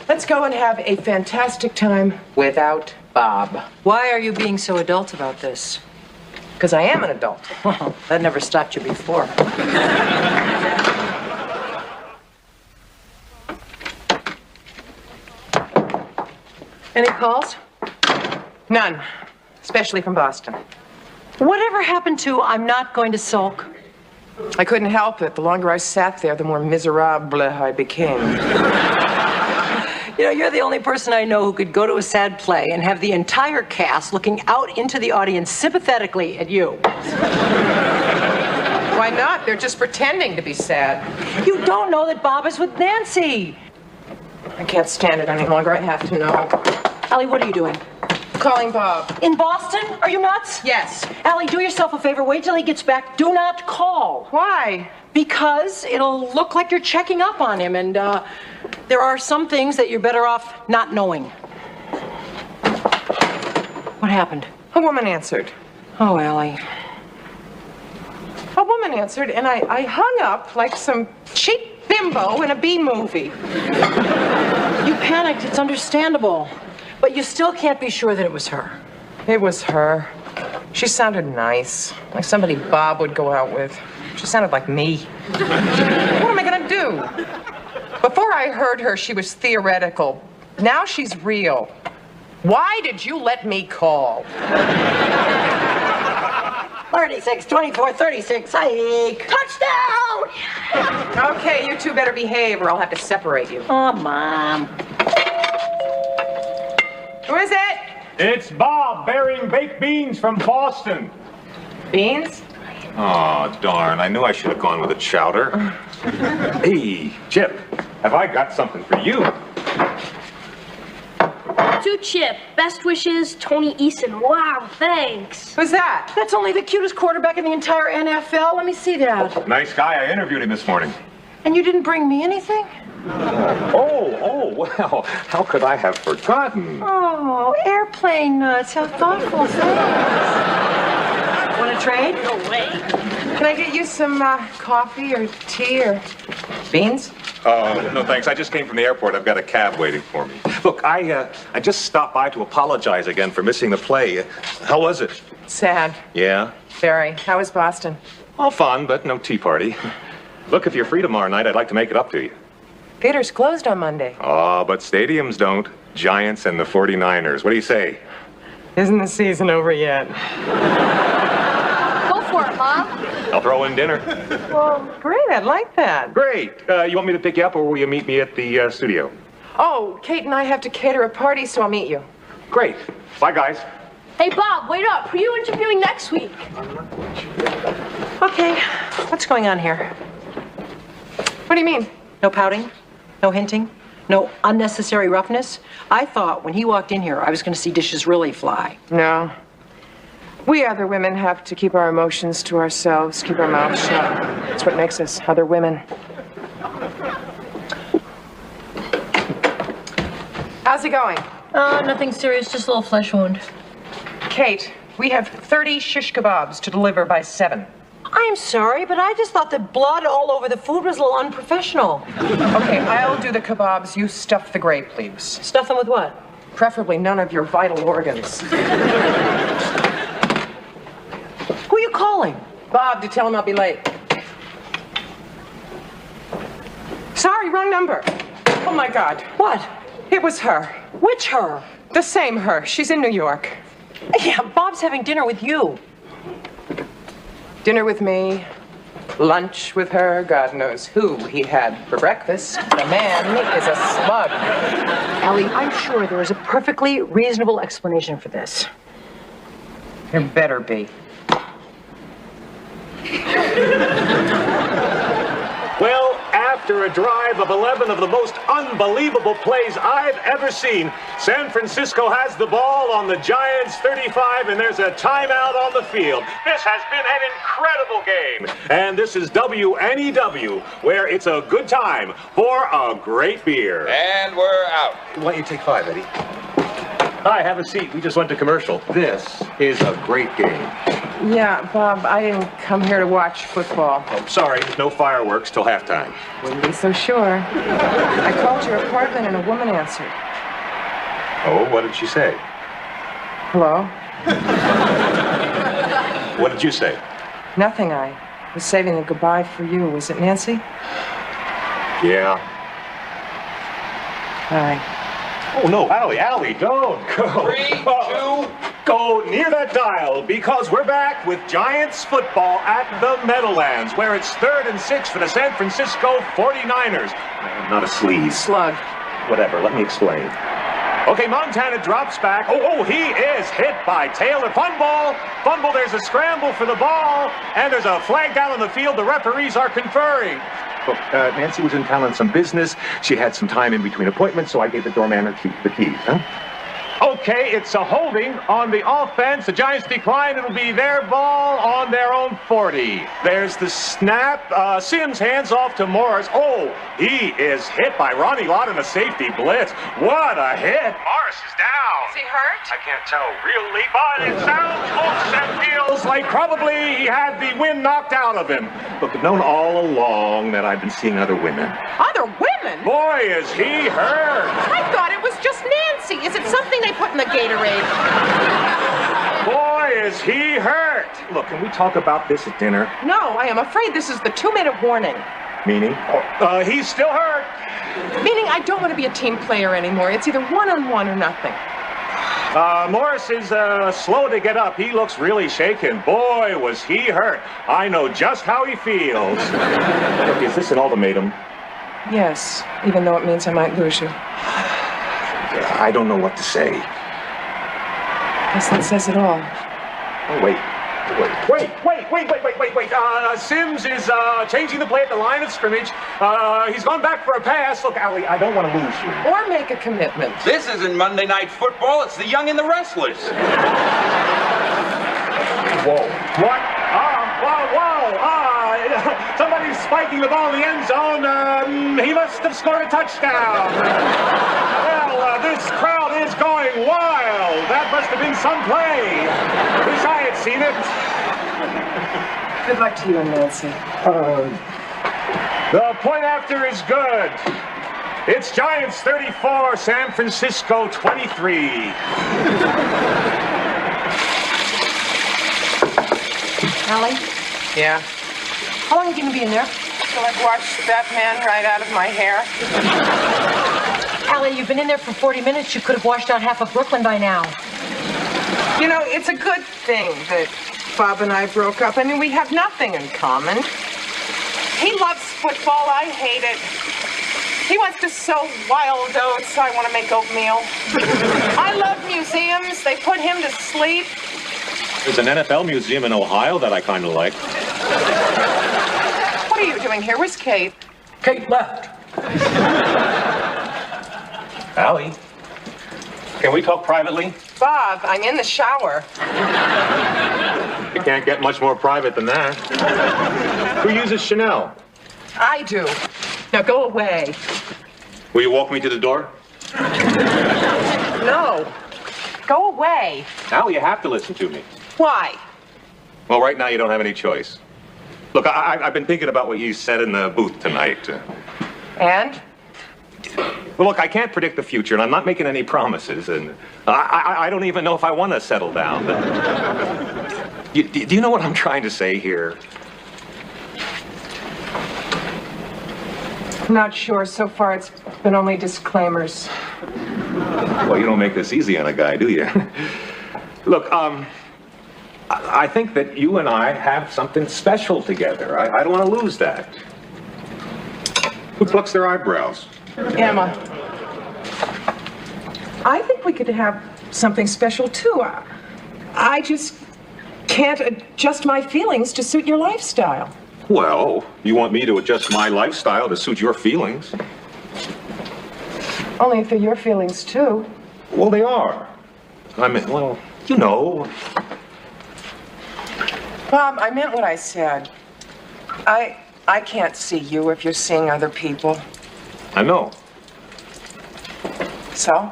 Let's go and have a fantastic time without Bob. Why are you being so adult about this? Because I am an adult. Well, that never stopped you before. Any calls? None, especially from Boston. Whatever happened to I'm not going to sulk? I couldn't help it. The longer I sat there, the more miserable I became. You know, you're the only person I know who could go to a sad play and have the entire cast looking out into the audience sympathetically at you. Why not? They're just pretending to be sad. You don't know that Bob is with Nancy. I can't stand it any longer. I have to know. Allie, what are you doing? Calling Bob. In Boston? Are you nuts? Yes. Allie, do yourself a favor. Wait till he gets back. Do not call. Why? Because it'll look like you're checking up on him, and there are some things that you're better off not knowing. What happened? A woman answered. Oh, Allie. A woman answered, and I hung up like some cheap bimbo in a B movie. You panicked. It's understandable. But you still can't be sure that it was her. It was her. She sounded nice, like somebody Bob would go out with. She sounded like me. What am I gonna do? Before I heard her, she was theoretical. Now she's real. Why did you let me call? 36, 24, 36, hike. Touchdown! Okay, you two better behave or I'll have to separate you. Oh, Mom. Who is it? It's Bob bearing baked beans from Boston. Beans? Oh, darn. I knew I should have gone with a chowder. Hey, Chip, have I got something for you? To Chip, best wishes, Tony Eason. Wow, thanks. Who's that? That's only the cutest quarterback in the entire NFL. Let me see that. Nice guy. I interviewed him this morning. And you didn't bring me anything? Oh, well, how could I have forgotten? Oh, airplane nuts. How thoughtful. Thanks. Want to trade? No way. Can I get you some coffee or tea or beans? No, thanks. I just came from the airport. I've got a cab waiting for me. Look, I just stopped by to apologize again for missing the play. How was it? Sad. Yeah? Very. How was Boston? All fun, but no tea party. Look, if you're free tomorrow night, I'd like to make it up to you. Theater's closed on Monday. Oh, but stadiums don't. Giants and the 49ers. What do you say? Isn't the season over yet? Go for it, Mom. I'll throw in dinner. Well, great. I'd like that. Great. You want me to pick you up, or will you meet me at the studio? Oh, Kate and I have to cater a party, so I'll meet you. Great. Bye, guys. Hey, Bob, wait up. Who are you interviewing next week? Okay, what's going on here? What do you mean? No pouting? No hinting? No unnecessary roughness? I thought when he walked in here, I was going to see dishes really fly. No. We other women have to keep our emotions to ourselves, keep our mouths shut. That's what makes us other women. How's it going? Nothing serious, just a little flesh wound. Kate, we have 30 shish kebabs to deliver by 7. I'm sorry, but I just thought that blood all over the food was a little unprofessional. Okay, I'll do the kebabs. You stuff the gray, please. Stuff them with what? Preferably none of your vital organs. Who are you calling? Bob, to tell him I'll be late. Sorry, wrong number. Oh, my God. What? It was her. Which her? The same her. She's in New York. Yeah, Bob's having dinner with you. Dinner with me, lunch with her, God knows who he had for breakfast. The man is a slug. Allie, I'm sure there is a perfectly reasonable explanation for this. There better be. Well, after a drive of 11 of the most unbelievable plays I've ever seen, San Francisco has the ball on the Giants' 35, and there's a timeout on the field. This has been an incredible game. And this is WNEW, where it's a good time for a great beer. And we're out. Why don't you take 5, Eddie? Hi, have a seat. We just went to commercial. This is a great game. Yeah, Bob, I didn't come here to watch football. Oh, sorry, there's no fireworks till halftime. Wouldn't be so sure. I called your apartment and a woman answered. Oh, what did she say? Hello? What did you say? Nothing. I was saving a goodbye for you. Was it Nancy? Yeah. Hi. Oh, no, Allie, don't go. 3, 2. Go near that dial, because we're back with Giants football at the Meadowlands, where it's 3rd and 6 for the San Francisco 49ers. I'm not a sleaze. Slug. Whatever, let me explain. Okay, Montana drops back. Oh, he is hit by Taylor. Fumble, there's a scramble for the ball, and there's a flag down on the field. The referees are conferring. Look, Nancy was in town on some business. She had some time in between appointments, so I gave the doorman the keys, huh? Okay, it's a holding on the offense. The Giants decline. It'll be their ball on their own 40. There's the snap. Sims hands off to Morris. Oh, he is hit by Ronnie Lott in a safety blitz. What a hit. Morris is down. Is he hurt? I can't tell really, but it sounds, looks, and feels like probably he had the wind knocked out of him. Look, I've known all along that I've been seeing other women. Other women? Boy, is he hurt. I thought it was just Nancy. Is it something they put in the Gatorade? Boy, is he hurt. Look, can we talk about this at dinner? No, I am afraid this is the 2-minute warning. Meaning? He's still hurt. Meaning I don't want to be a team player anymore. It's either one-on-one or nothing. Morris is slow to get up. He looks really shaken. Boy, was he hurt. I know just how he feels. Look, is this an ultimatum? Yes, even though it means I might lose you. I don't know what to say. Guess that says it all. Oh, wait. Sims is changing the play at the line of scrimmage. He's gone back for a pass. Look, Allie, I don't want to lose you. Or make a commitment. This isn't Monday Night Football. It's the Young and the Restless. Whoa. What? Somebody's spiking the ball in the end zone. He must have scored a touchdown. Well, this crowd is going wild. That must have been some play. Wish I had seen it. Good luck to you and Nancy. The point after is good. It's Giants 34, San Francisco 23. Allie? Yeah? How long are you going to be in there? Till I've washed that man right out of my hair. Allie, you've been in there for 40 minutes. You could have washed out half of Brooklyn by now. You know, it's a good thing that Bob and I broke up. I mean, we have nothing in common. He loves football. I hate it. He wants to sow wild oats. I want to make oatmeal. I love museums. They put him to sleep. There's an NFL museum in Ohio that I kind of like. What are you doing here? Where's Kate? Kate left. Allie, can we talk privately? Bob, I'm in the shower. You can't get much more private than that. Who uses Chanel? I do. Now go away. Will you walk me to the door? No. Go away. Allie, you have to listen to me. Why? Well, right now you don't have any choice. Look, I've been thinking about what you said in the booth tonight. And? Well, look, I can't predict the future, and I'm not making any promises, and I don't even know if I want to settle down. Do you know what I'm trying to say here? Not sure. So far, it's been only disclaimers. Well, you don't make this easy on a guy, do you? Look, I think that you and I have something special together. I don't want to lose that. Who plucks their eyebrows? Emma. I think we could have something special, too. I just can't adjust my feelings to suit your lifestyle. Well, you want me to adjust my lifestyle to suit your feelings? Only if they're your feelings, too. Well, they are. I mean, well, you know. Bob, I meant what I said. I can't see you if you're seeing other people. I know. So?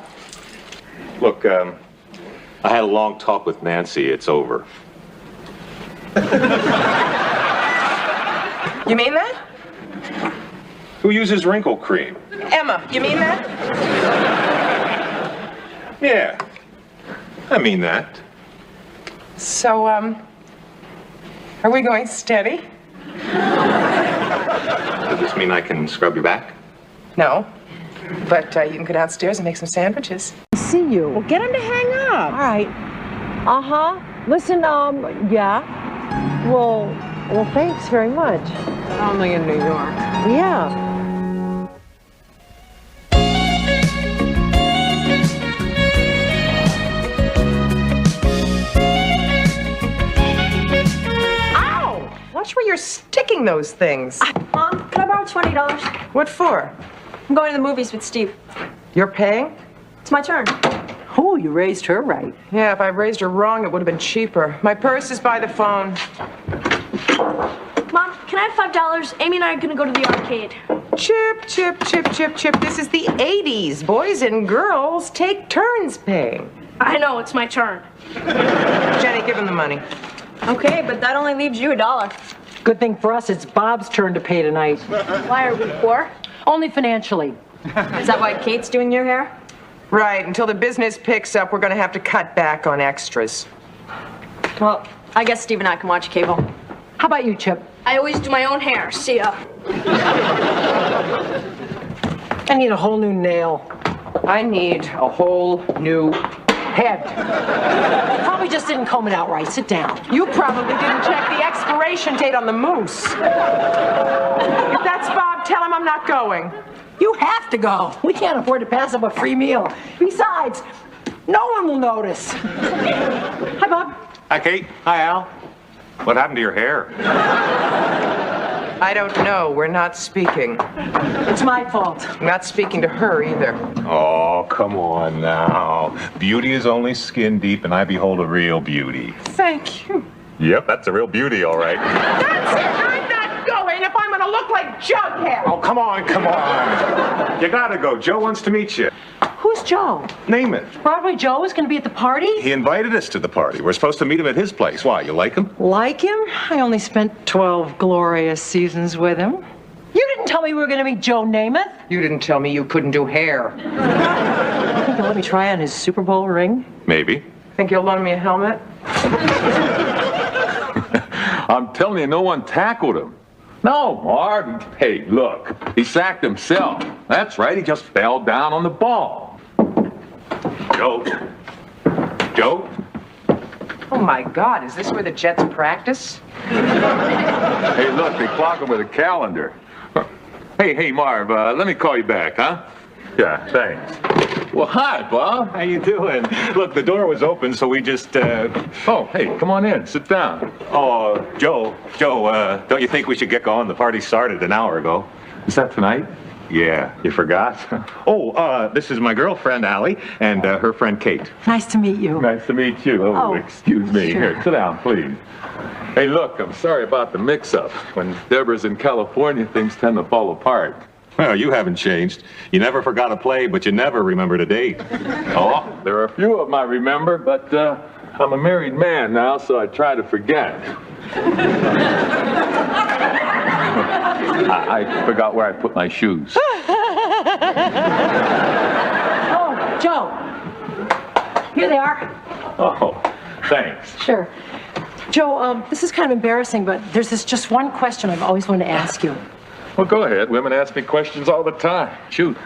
Look, I had a long talk with Nancy. It's over. You mean that? Who uses wrinkle cream? Emma, you mean that? Yeah, I mean that. So, are we going steady? Does this mean I can scrub your back? No. But you can go downstairs and make some sandwiches. See you. Well, get him to hang up. All right. Uh-huh. Listen, yeah. Well, thanks very much. Only in New York. Yeah. Ow! Watch where you're sticking those things. Mom, can I borrow $20? What for? I'm going to the movies with Steve. You're paying? It's my turn. Oh, you raised her right. Yeah, if I raised her wrong, it would have been cheaper. My purse is by the phone. Mom, can I have $5? Amy and I are gonna go to the arcade. Chip, chip, chip, chip, chip. This is the 80s. Boys and girls take turns paying. I know, it's my turn. Jenny, give him the money. Okay, but that only leaves you $1. Good thing for us, it's Bob's turn to pay tonight. Why are we poor? Only financially. Is that why Kate's doing your hair? Right, until the business picks up, we're going to have to cut back on extras. Well, I guess Steve and I can watch cable. How about you, Chip? I always do my own hair. See ya. I need a whole new nail. I need a whole new head. You probably just didn't comb it out right. Sit down. You probably didn't check the expiration date on the moose. If that's Bob, tell him I'm not going. You have to go. We can't afford to pass up a free meal. Besides, no one will notice. Hi, Bob. Hi, Kate. Hi, Al. What happened to your hair? I don't know. We're not speaking. It's my fault. I'm not speaking to her either. Oh, come on now. Beauty is only skin deep, and I behold a real beauty. Thank you. Yep, that's a real beauty, all right. That's it. I'm not going if I'm going to look like Jughead. Oh, come on, come on. You gotta go. Joe wants to meet you. Who's Joe? Name it. Broadway Joe is going to be at the party? He invited us to the party. We're supposed to meet him at his place. Why, you like him? Like him? I only spent 12 glorious seasons with him. You didn't tell me we were going to meet Joe Namath. You didn't tell me you couldn't do hair. You think you'll let me try on his Super Bowl ring? Maybe. Think you'll loan me a helmet? I'm telling you, no one tackled him. No, Marv. Hey, look, he sacked himself. That's right, he just fell down on the ball. Joe? Joe? Oh, my God. Is this where the Jets practice? Hey, look, they clock him with a calendar. Hey, Marv, let me call you back, huh? Yeah, thanks. Well, hi, Bob. How you doing? Look, the door was open, so we just, Oh, hey, come on in. Sit down. Oh, Joe, don't you think we should get going? The party started an hour ago. Is that tonight? Yeah, you forgot? Oh, this is my girlfriend, Allie, and her friend, Kate. Nice to meet you. Nice to meet you. Oh, excuse me. Sure. Here, sit down, please. Hey, look, I'm sorry about the mix-up. When Deborah's in California, things tend to fall apart. Well, you haven't changed. You never forgot a play, but you never remembered a date. Oh, there are a few of them I remember, but I'm a married man now, so I try to forget. I forgot where I put my shoes. Oh, Joe. Here they are. Oh, thanks. Sure. Joe, this is kind of embarrassing, but there's just one question I've always wanted to ask you. Well, go ahead. Women ask me questions all the time. Shoot.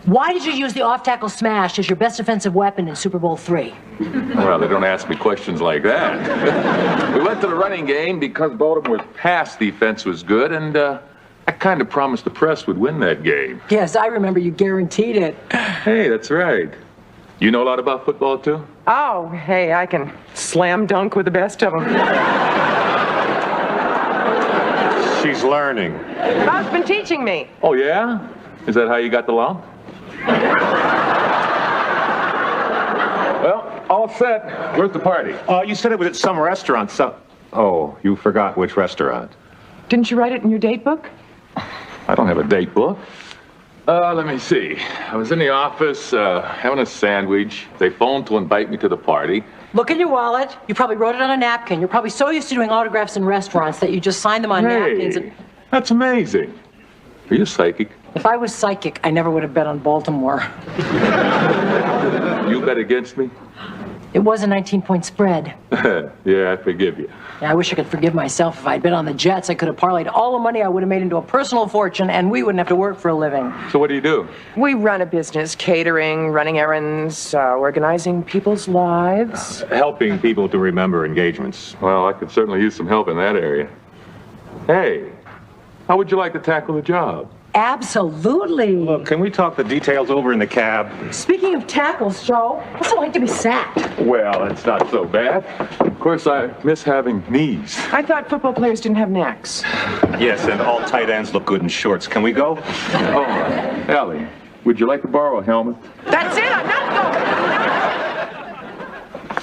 Why did you use the off-tackle smash as your best offensive weapon in Super Bowl III? Well, they don't ask me questions like that. We went to the running game because Baltimore's pass defense was good, and I kind of promised the press would win that game. Yes, I remember you guaranteed it. Hey, that's right. You know a lot about football, too? Oh, hey, I can slam dunk with the best of them. She's learning. Bob's been teaching me. Oh, yeah? Is that how you got the lump? Well, all set. Where's the party? You said it was at some restaurant, so... Oh, you forgot which restaurant. Didn't you write it in your date book? I don't have a date book. Let me see. I was in the office having a sandwich. They phoned to invite me to the party. Look in your wallet. You probably wrote it on a napkin. You're probably so used to doing autographs in restaurants that you just signed them on napkins. And... That's amazing. Are you psychic? If I was psychic, I never would have bet on Baltimore. You bet against me? It was a 19-point spread. Yeah, I forgive you. Yeah, I wish I could forgive myself. If I'd been on the Jets, I could have parlayed all the money I would have made into a personal fortune, and we wouldn't have to work for a living. So what do you do? We run a business, catering, running errands, organizing people's lives. Helping people to remember engagements. Well, I could certainly use some help in that area. Hey, how would you like to tackle the job? Absolutely. Look, can we talk the details over in the cab? Speaking of tackles, Joe, what's it like to be sacked? Well, it's not so bad. Of course, I miss having knees. I thought football players didn't have necks. Yes, and all tight ends look good in shorts. Can we go? Oh, Allie, would you like to borrow a helmet? That's it, I'm not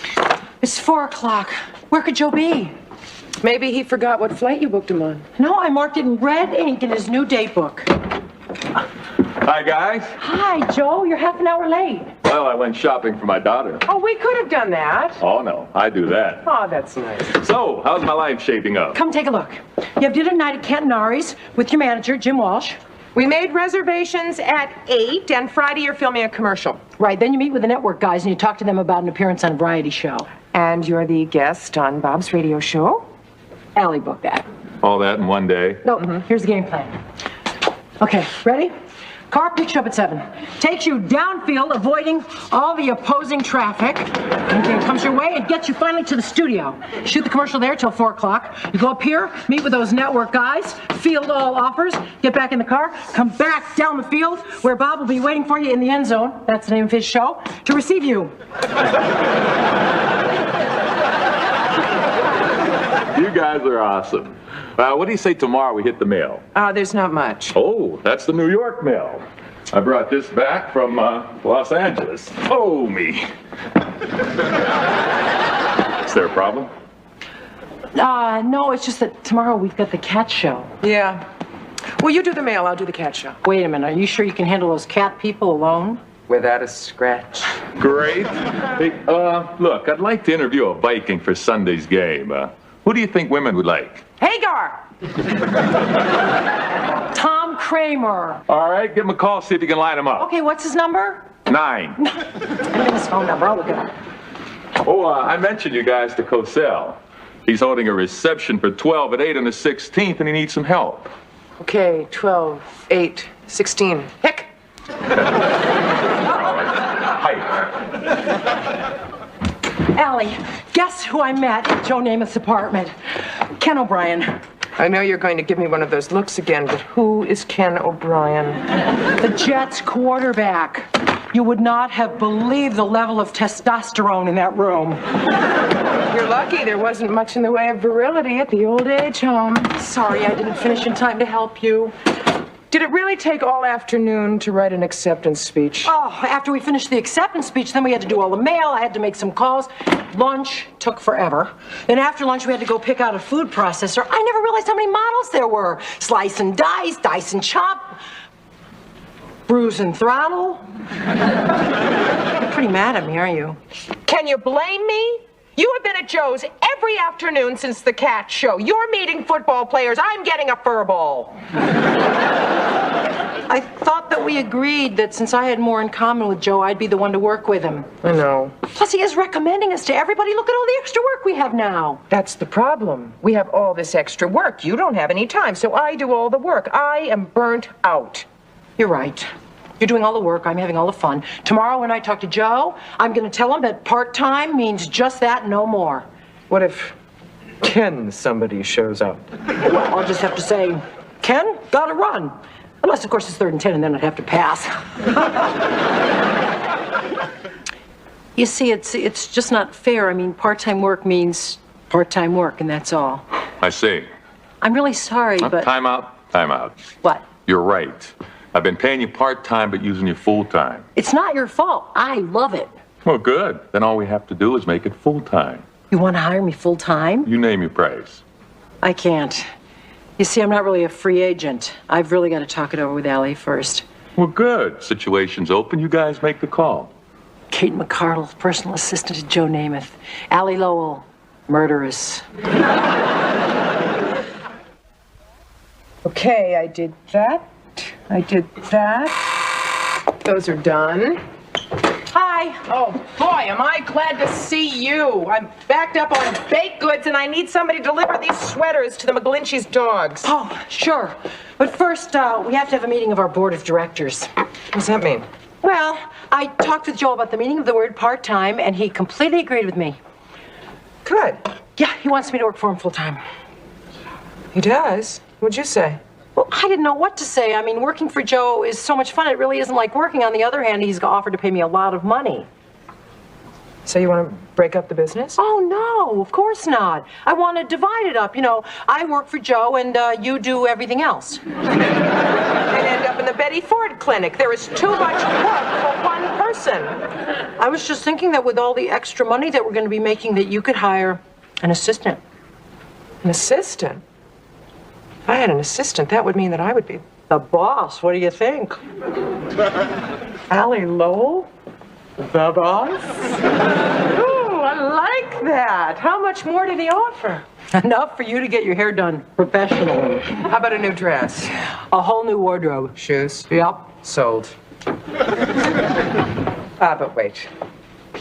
going. It's 4 o'clock. Where could Joe be? Maybe he forgot what flight you booked him on. No, I marked it in red ink in his new date book. Hi, guys. Hi, Joe. You're half an hour late. Well, I went shopping for my daughter. Oh, we could have done that. Oh, no, I do that. Oh, that's nice. So, how's my life shaping up? Come take a look. You have dinner tonight at Cantonari's with your manager, Jim Walsh. We made reservations at 8, and Friday you're filming a commercial. Right, then you meet with the network guys and you talk to them about an appearance on a variety show. And you're the guest on Bob's radio show? Allie booked that. All that in one day? No, here's the game plan. Okay, ready? Car picks you up at 7. Takes you downfield, avoiding all the opposing traffic. Okay, comes your way and gets you finally to the studio. Shoot the commercial there till 4 o'clock. You go up here, meet with those network guys, field all offers, get back in the car, come back down the field where Bob will be waiting for you in the end zone. That's the name of his show, to receive you. You guys are awesome. What do you say tomorrow we hit the mail? There's not much. Oh, that's the New York mail. I brought this back from Los Angeles. Oh, me. Is there a problem? No, it's just that tomorrow we've got the cat show. Yeah. Well, you do the mail, I'll do the cat show. Wait a minute, are you sure you can handle those cat people alone? Without a scratch. Great. Hey, look, I'd like to interview a Viking for Sunday's game. Who do you think women would like? Hagar! Tom Kramer. All right, give him a call, see if you can line him up. Okay, what's his number? 9. I mean his phone number, I'll look it up. Oh, I mentioned you guys to Cosell. He's holding a reception for 12 at 8 on the 16th, and he needs some help. Okay, 12, 8, 16. Hick! Hi. Allie, guess who I met at Joe Namath's apartment? Ken O'Brien. I know you're going to give me one of those looks again, but who is Ken O'Brien? The Jets quarterback. You would not have believed the level of testosterone in that room. You're lucky there wasn't much in the way of virility at the old age home. Sorry, I didn't finish in time to help you. Did it really take all afternoon to write an acceptance speech? Oh, after we finished the acceptance speech, then we had to do all the mail. I had to make some calls. Lunch took forever. Then after lunch, we had to go pick out a food processor. I never realized how many models there were. Slice and dice, dice and chop, bruise and throttle. You're pretty mad at me, aren't you? Can you blame me? You have been at Joe's every afternoon since the cat show. You're meeting football players. I'm getting a fur ball. I thought that we agreed that since I had more in common with Joe, I'd be the one to work with him. I know. Plus, he is recommending us to everybody. Look at all the extra work we have now. That's the problem. We have all this extra work. You don't have any time, so I do all the work. I am burnt out. You're right. You're doing all the work, I'm having all the fun. Tomorrow when I talk to Joe, I'm going to tell him that part-time means just that, no more. What if Ken somebody shows up? Well, I'll just have to say, Ken, gotta run. Unless, of course, it's 3rd and 10, and then I'd have to pass. You see, it's just not fair. I mean, part-time work means part-time work, and that's all. I see. I'm really sorry, but... Time out. What? You're right. I've been paying you part-time, but using you full-time. It's not your fault. I love it. Well, good. Then all we have to do is make it full-time. You want to hire me full-time? You name your price. I can't. You see, I'm not really a free agent. I've really got to talk it over with Allie first. Well, good. Situation's open. You guys make the call. Kate McCardle, personal assistant to Joe Namath. Allie Lowell, murderess. Okay, I did that. I did that. Those are done. Hi. Oh, boy, am I glad to see you. I'm backed up on baked goods, and I need somebody to deliver these sweaters to the McGlinchey's dogs. Oh, sure. But first, we have to have a meeting of our board of directors. What's that mean? Well, I talked with Joe about the meaning of the word part-time, and he completely agreed with me. Good. Yeah, he wants me to work for him full-time. He does? What'd you say? Well, I didn't know what to say. I mean, working for Joe is so much fun. It really isn't like working. On the other hand, he's offered to pay me a lot of money. So you want to break up the business? Oh, no, of course not. I want to divide it up. You know, I work for Joe and you do everything else. And end up in the Betty Ford clinic. There is too much work for one person. I was just thinking that with all the extra money that we're going to be making, that you could hire an assistant. An assistant? If I had an assistant, that would mean that I would be the boss. What do you think? Allie Lowell? The boss? Ooh, I like that. How much more did he offer? Enough for you to get your hair done professionally. How about a new dress? A whole new wardrobe. Shoes? Yep. Sold. But wait.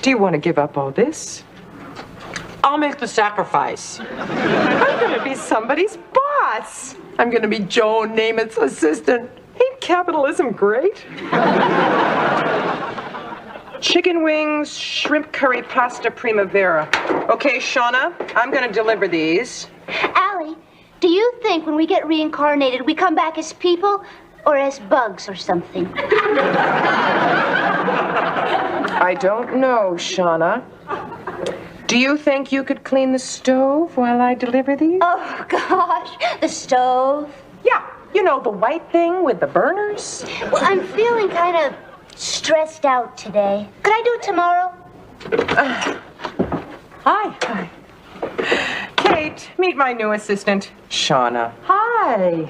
Do you want to give up all this? I'll make the sacrifice. I'm going to be somebody's boss. I'm going to be Joe Namath's assistant. Ain't capitalism great? Chicken wings, shrimp curry, pasta primavera. Okay, Shauna, I'm going to deliver these. Allie, do you think when we get reincarnated, we come back as people or as bugs or something? I don't know, Shauna. Do you think you could clean the stove while I deliver these? Oh, gosh, the stove? Yeah, you know, the white thing with the burners. Well, I'm feeling kind of stressed out today. Could I do it tomorrow? Hi. Kate, meet my new assistant, Shauna. Hi.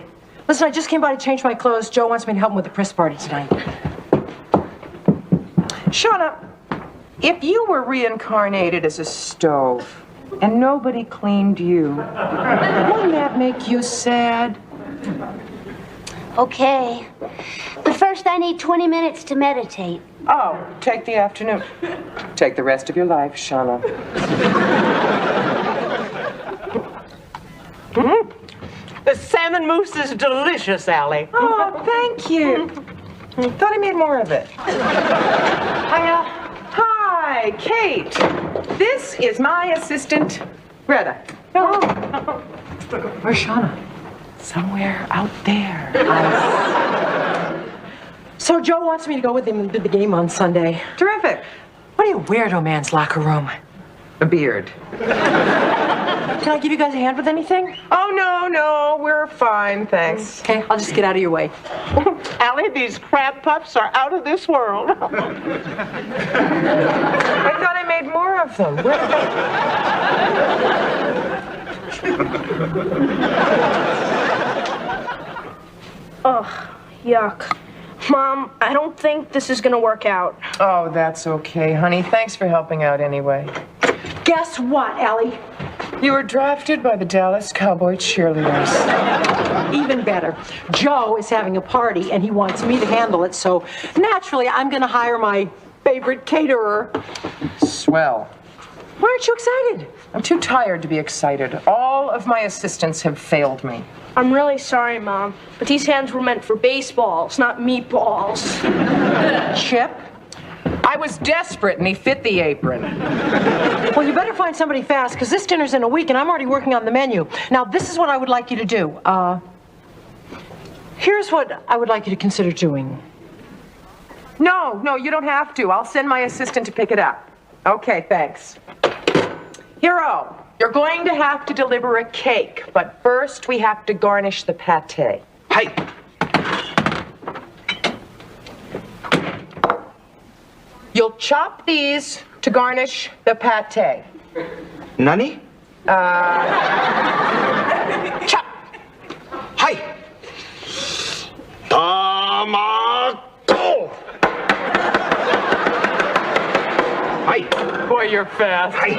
Listen, I just came by to change my clothes. Joe wants me to help him with the press party tonight. Shauna, if you were reincarnated as a stove and nobody cleaned you, wouldn't that make you sad? Okay. But first I need 20 minutes to meditate. Oh, take the afternoon. Take the rest of your life, Shauna. The salmon mousse is delicious, Allie. Oh, thank you. Thought I made more of it. Hi, Kate. This is my assistant, Greta. Oh. Where's Shauna? Somewhere out there. So Joe wants me to go with him to the game on Sunday. Terrific. What do you wear to a man's locker room? A beard. Can I give you guys a hand with anything? Oh, no, we're fine, thanks. Okay, I'll just get out of your way. Allie, these crab puffs are out of this world. I thought I made more of them. Where Ugh, yuck. Mom, I don't think this is gonna work out. Oh, that's okay, honey. Thanks for helping out anyway. Guess what, Allie? You were drafted by the Dallas Cowboy cheerleaders. Even better. Joe is having a party, and he wants me to handle it, so naturally I'm going to hire my favorite caterer. Swell. Why aren't you excited? I'm too tired to be excited. All of my assistants have failed me. I'm really sorry, Mom, but these hands were meant for baseballs, not meatballs. Chip? I was desperate, and he fit the apron. Well, you better find somebody fast, because this dinner's in a week, and I'm already working on the menu. Now, this is what I would like you to do. Here's what I would like you to consider doing. No, you don't have to. I'll send my assistant to pick it up. Okay, thanks. Hero, you're going to have to deliver a cake, but first we have to garnish the pâté. Hey! You'll chop these to garnish the pâté. Nani? Chop! Hi! Tamago! Hi! Boy, you're fast. Hi!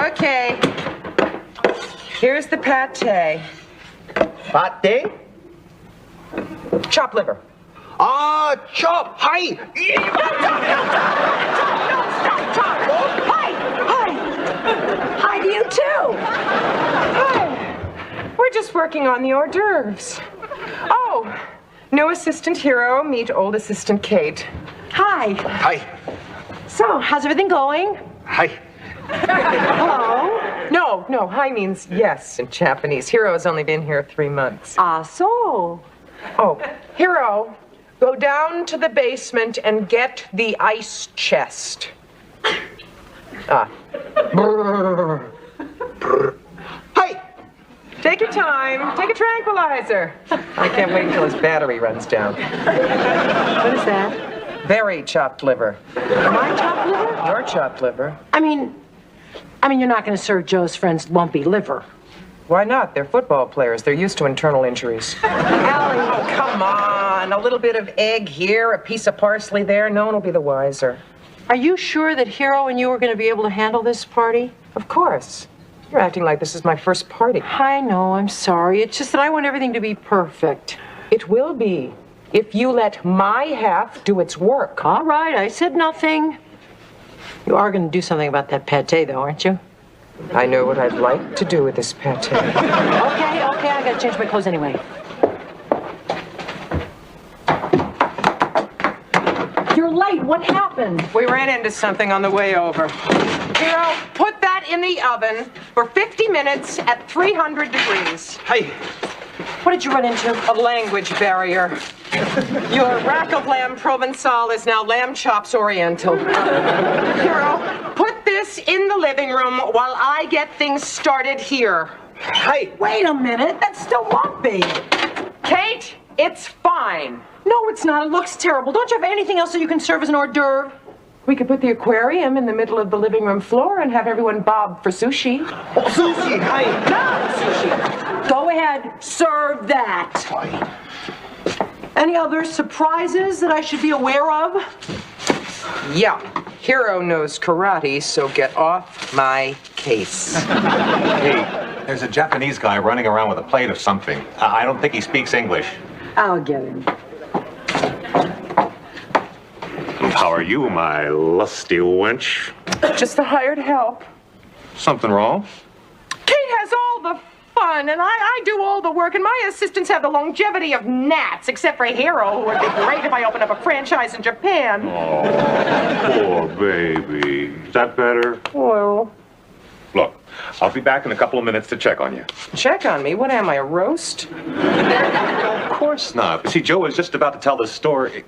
Okay. Here's the pâté. Pate? Chop liver. Chop! Hi! Hi to you too. Hi. We're just working on the hors d'oeuvres. Oh, new assistant Hero, meet old assistant Kate. Hi. Hi. So, how's everything going? Hi. Hello? No, hi means yes in Japanese. Hero has only been here 3 months. So. Oh, Hero, go down to the basement and get the ice chest. Brr. Hi. Take your time. Take a tranquilizer. I can't wait until his battery runs down. What is that? Very chopped liver. My chopped liver? Your chopped liver. I mean, you're not going to serve Joe's friend's lumpy liver. Why not? They're football players. They're used to internal injuries. Allie. Oh, come on. A little bit of egg here, a piece of parsley there. No one will be the wiser. Are you sure that Hero and you are going to be able to handle this party? Of course. You're acting like this is my first party. I know, I'm sorry. It's just that I want everything to be perfect. It will be, if you let my half do its work. All right, I said nothing. You are going to do something about that pate, though, aren't you? I know what I'd like to do with this pate. Okay, I got to change my clothes anyway. You're late. What happened? We ran into something on the way over. Hero, put that in the oven for 50 minutes at 300 degrees. Hi. What did you run into? A language barrier. Your rack of lamb Provençal is now lamb chops Oriental. Hero, put this in the living room while I get things started here. Hi. Wait a minute. That's still lumpy. Kate, it's fine. No, it's not. It looks terrible. Don't you have anything else that you can serve as an hors d'oeuvre? We could put the aquarium in the middle of the living room floor and have everyone bob for sushi. Oh, sushi. Hi. No, sushi. Go ahead. Serve that. Hi. Any other surprises that I should be aware of? Yeah. Hero knows karate, so get off my case. Hey, there's a Japanese guy running around with a plate of something. I don't think he speaks English. I'll get him. How are you, my lusty wench? Just the hired help. Something wrong? Kate has all the fun, and I do all the work, and my assistants have the longevity of gnats, except for Hero, who would be great if I opened up a franchise in Japan. Oh, poor baby. Is that better? Well... Look, I'll be back in a couple of minutes to check on you. Check on me? What am I, a roast? Of course not. See, Joe was just about to tell this story.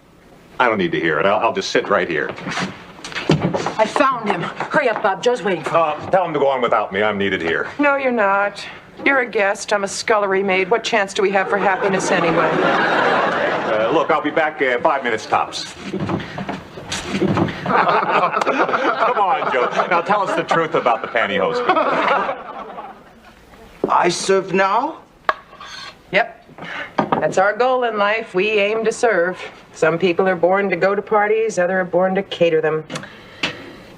I don't need to hear it. I'll just sit right here. I found him. Hurry up, Bob. Joe's waiting for me. Tell him to go on without me. I'm needed here. No, you're not. You're a guest. I'm a scullery maid. What chance do we have for happiness anyway? Look, I'll be back 5 minutes tops. Come on, Joe. Now tell us the truth about the pantyhose. I serve now? Yep. That's our goal in life. We aim to serve. Some people are born to go to parties, others are born to cater them.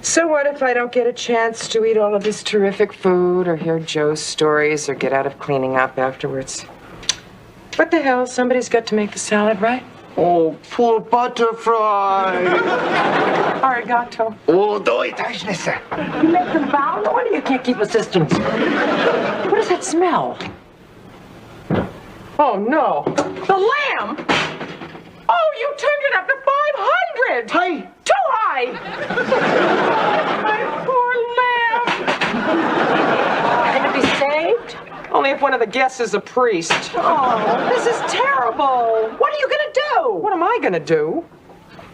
So what if I don't get a chance to eat all of this terrific food or hear Joe's stories or get out of cleaning up afterwards? What the hell? Somebody's got to make the salad, right? Oh, poor butterfly. Arigato. Oh, do it. Taishnessa. You make them bow? No wonder you can't keep assistants. What does that smell? Oh, no. The lamb! Oh, you turned it up to 500! Hi. Too high! My poor lamb! Can it be saved? Only if one of the guests is a priest. Oh, this is terrible. What are you going to do? What am I going to do?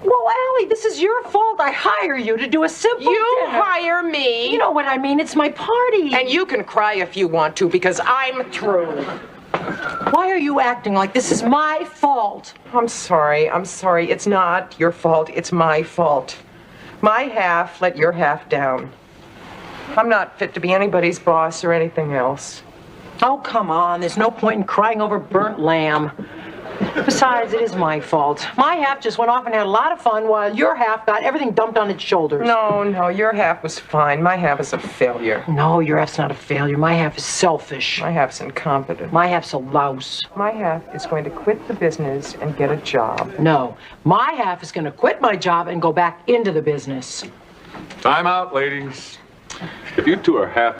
Well, Allie, this is your fault. I hire you to do a simple You dinner. hire me. You know what I mean. It's my party. And you can cry if you want to, because I'm through. Why are you acting like this is my fault? I'm sorry. It's not your fault. It's my fault. My half let your half down. I'm not fit to be anybody's boss or anything else. Oh, come on. There's no point in crying over burnt lamb. Besides, it is my fault. My half just went off and had a lot of fun while your half got everything dumped on its shoulders. No, your half was fine. My half is a failure. No, your half's not a failure. My half is selfish. My half's incompetent. My half's a louse. My half is going to quit the business and get a job. No, my half is going to quit my job and go back into the business. Time out, ladies. If you two are half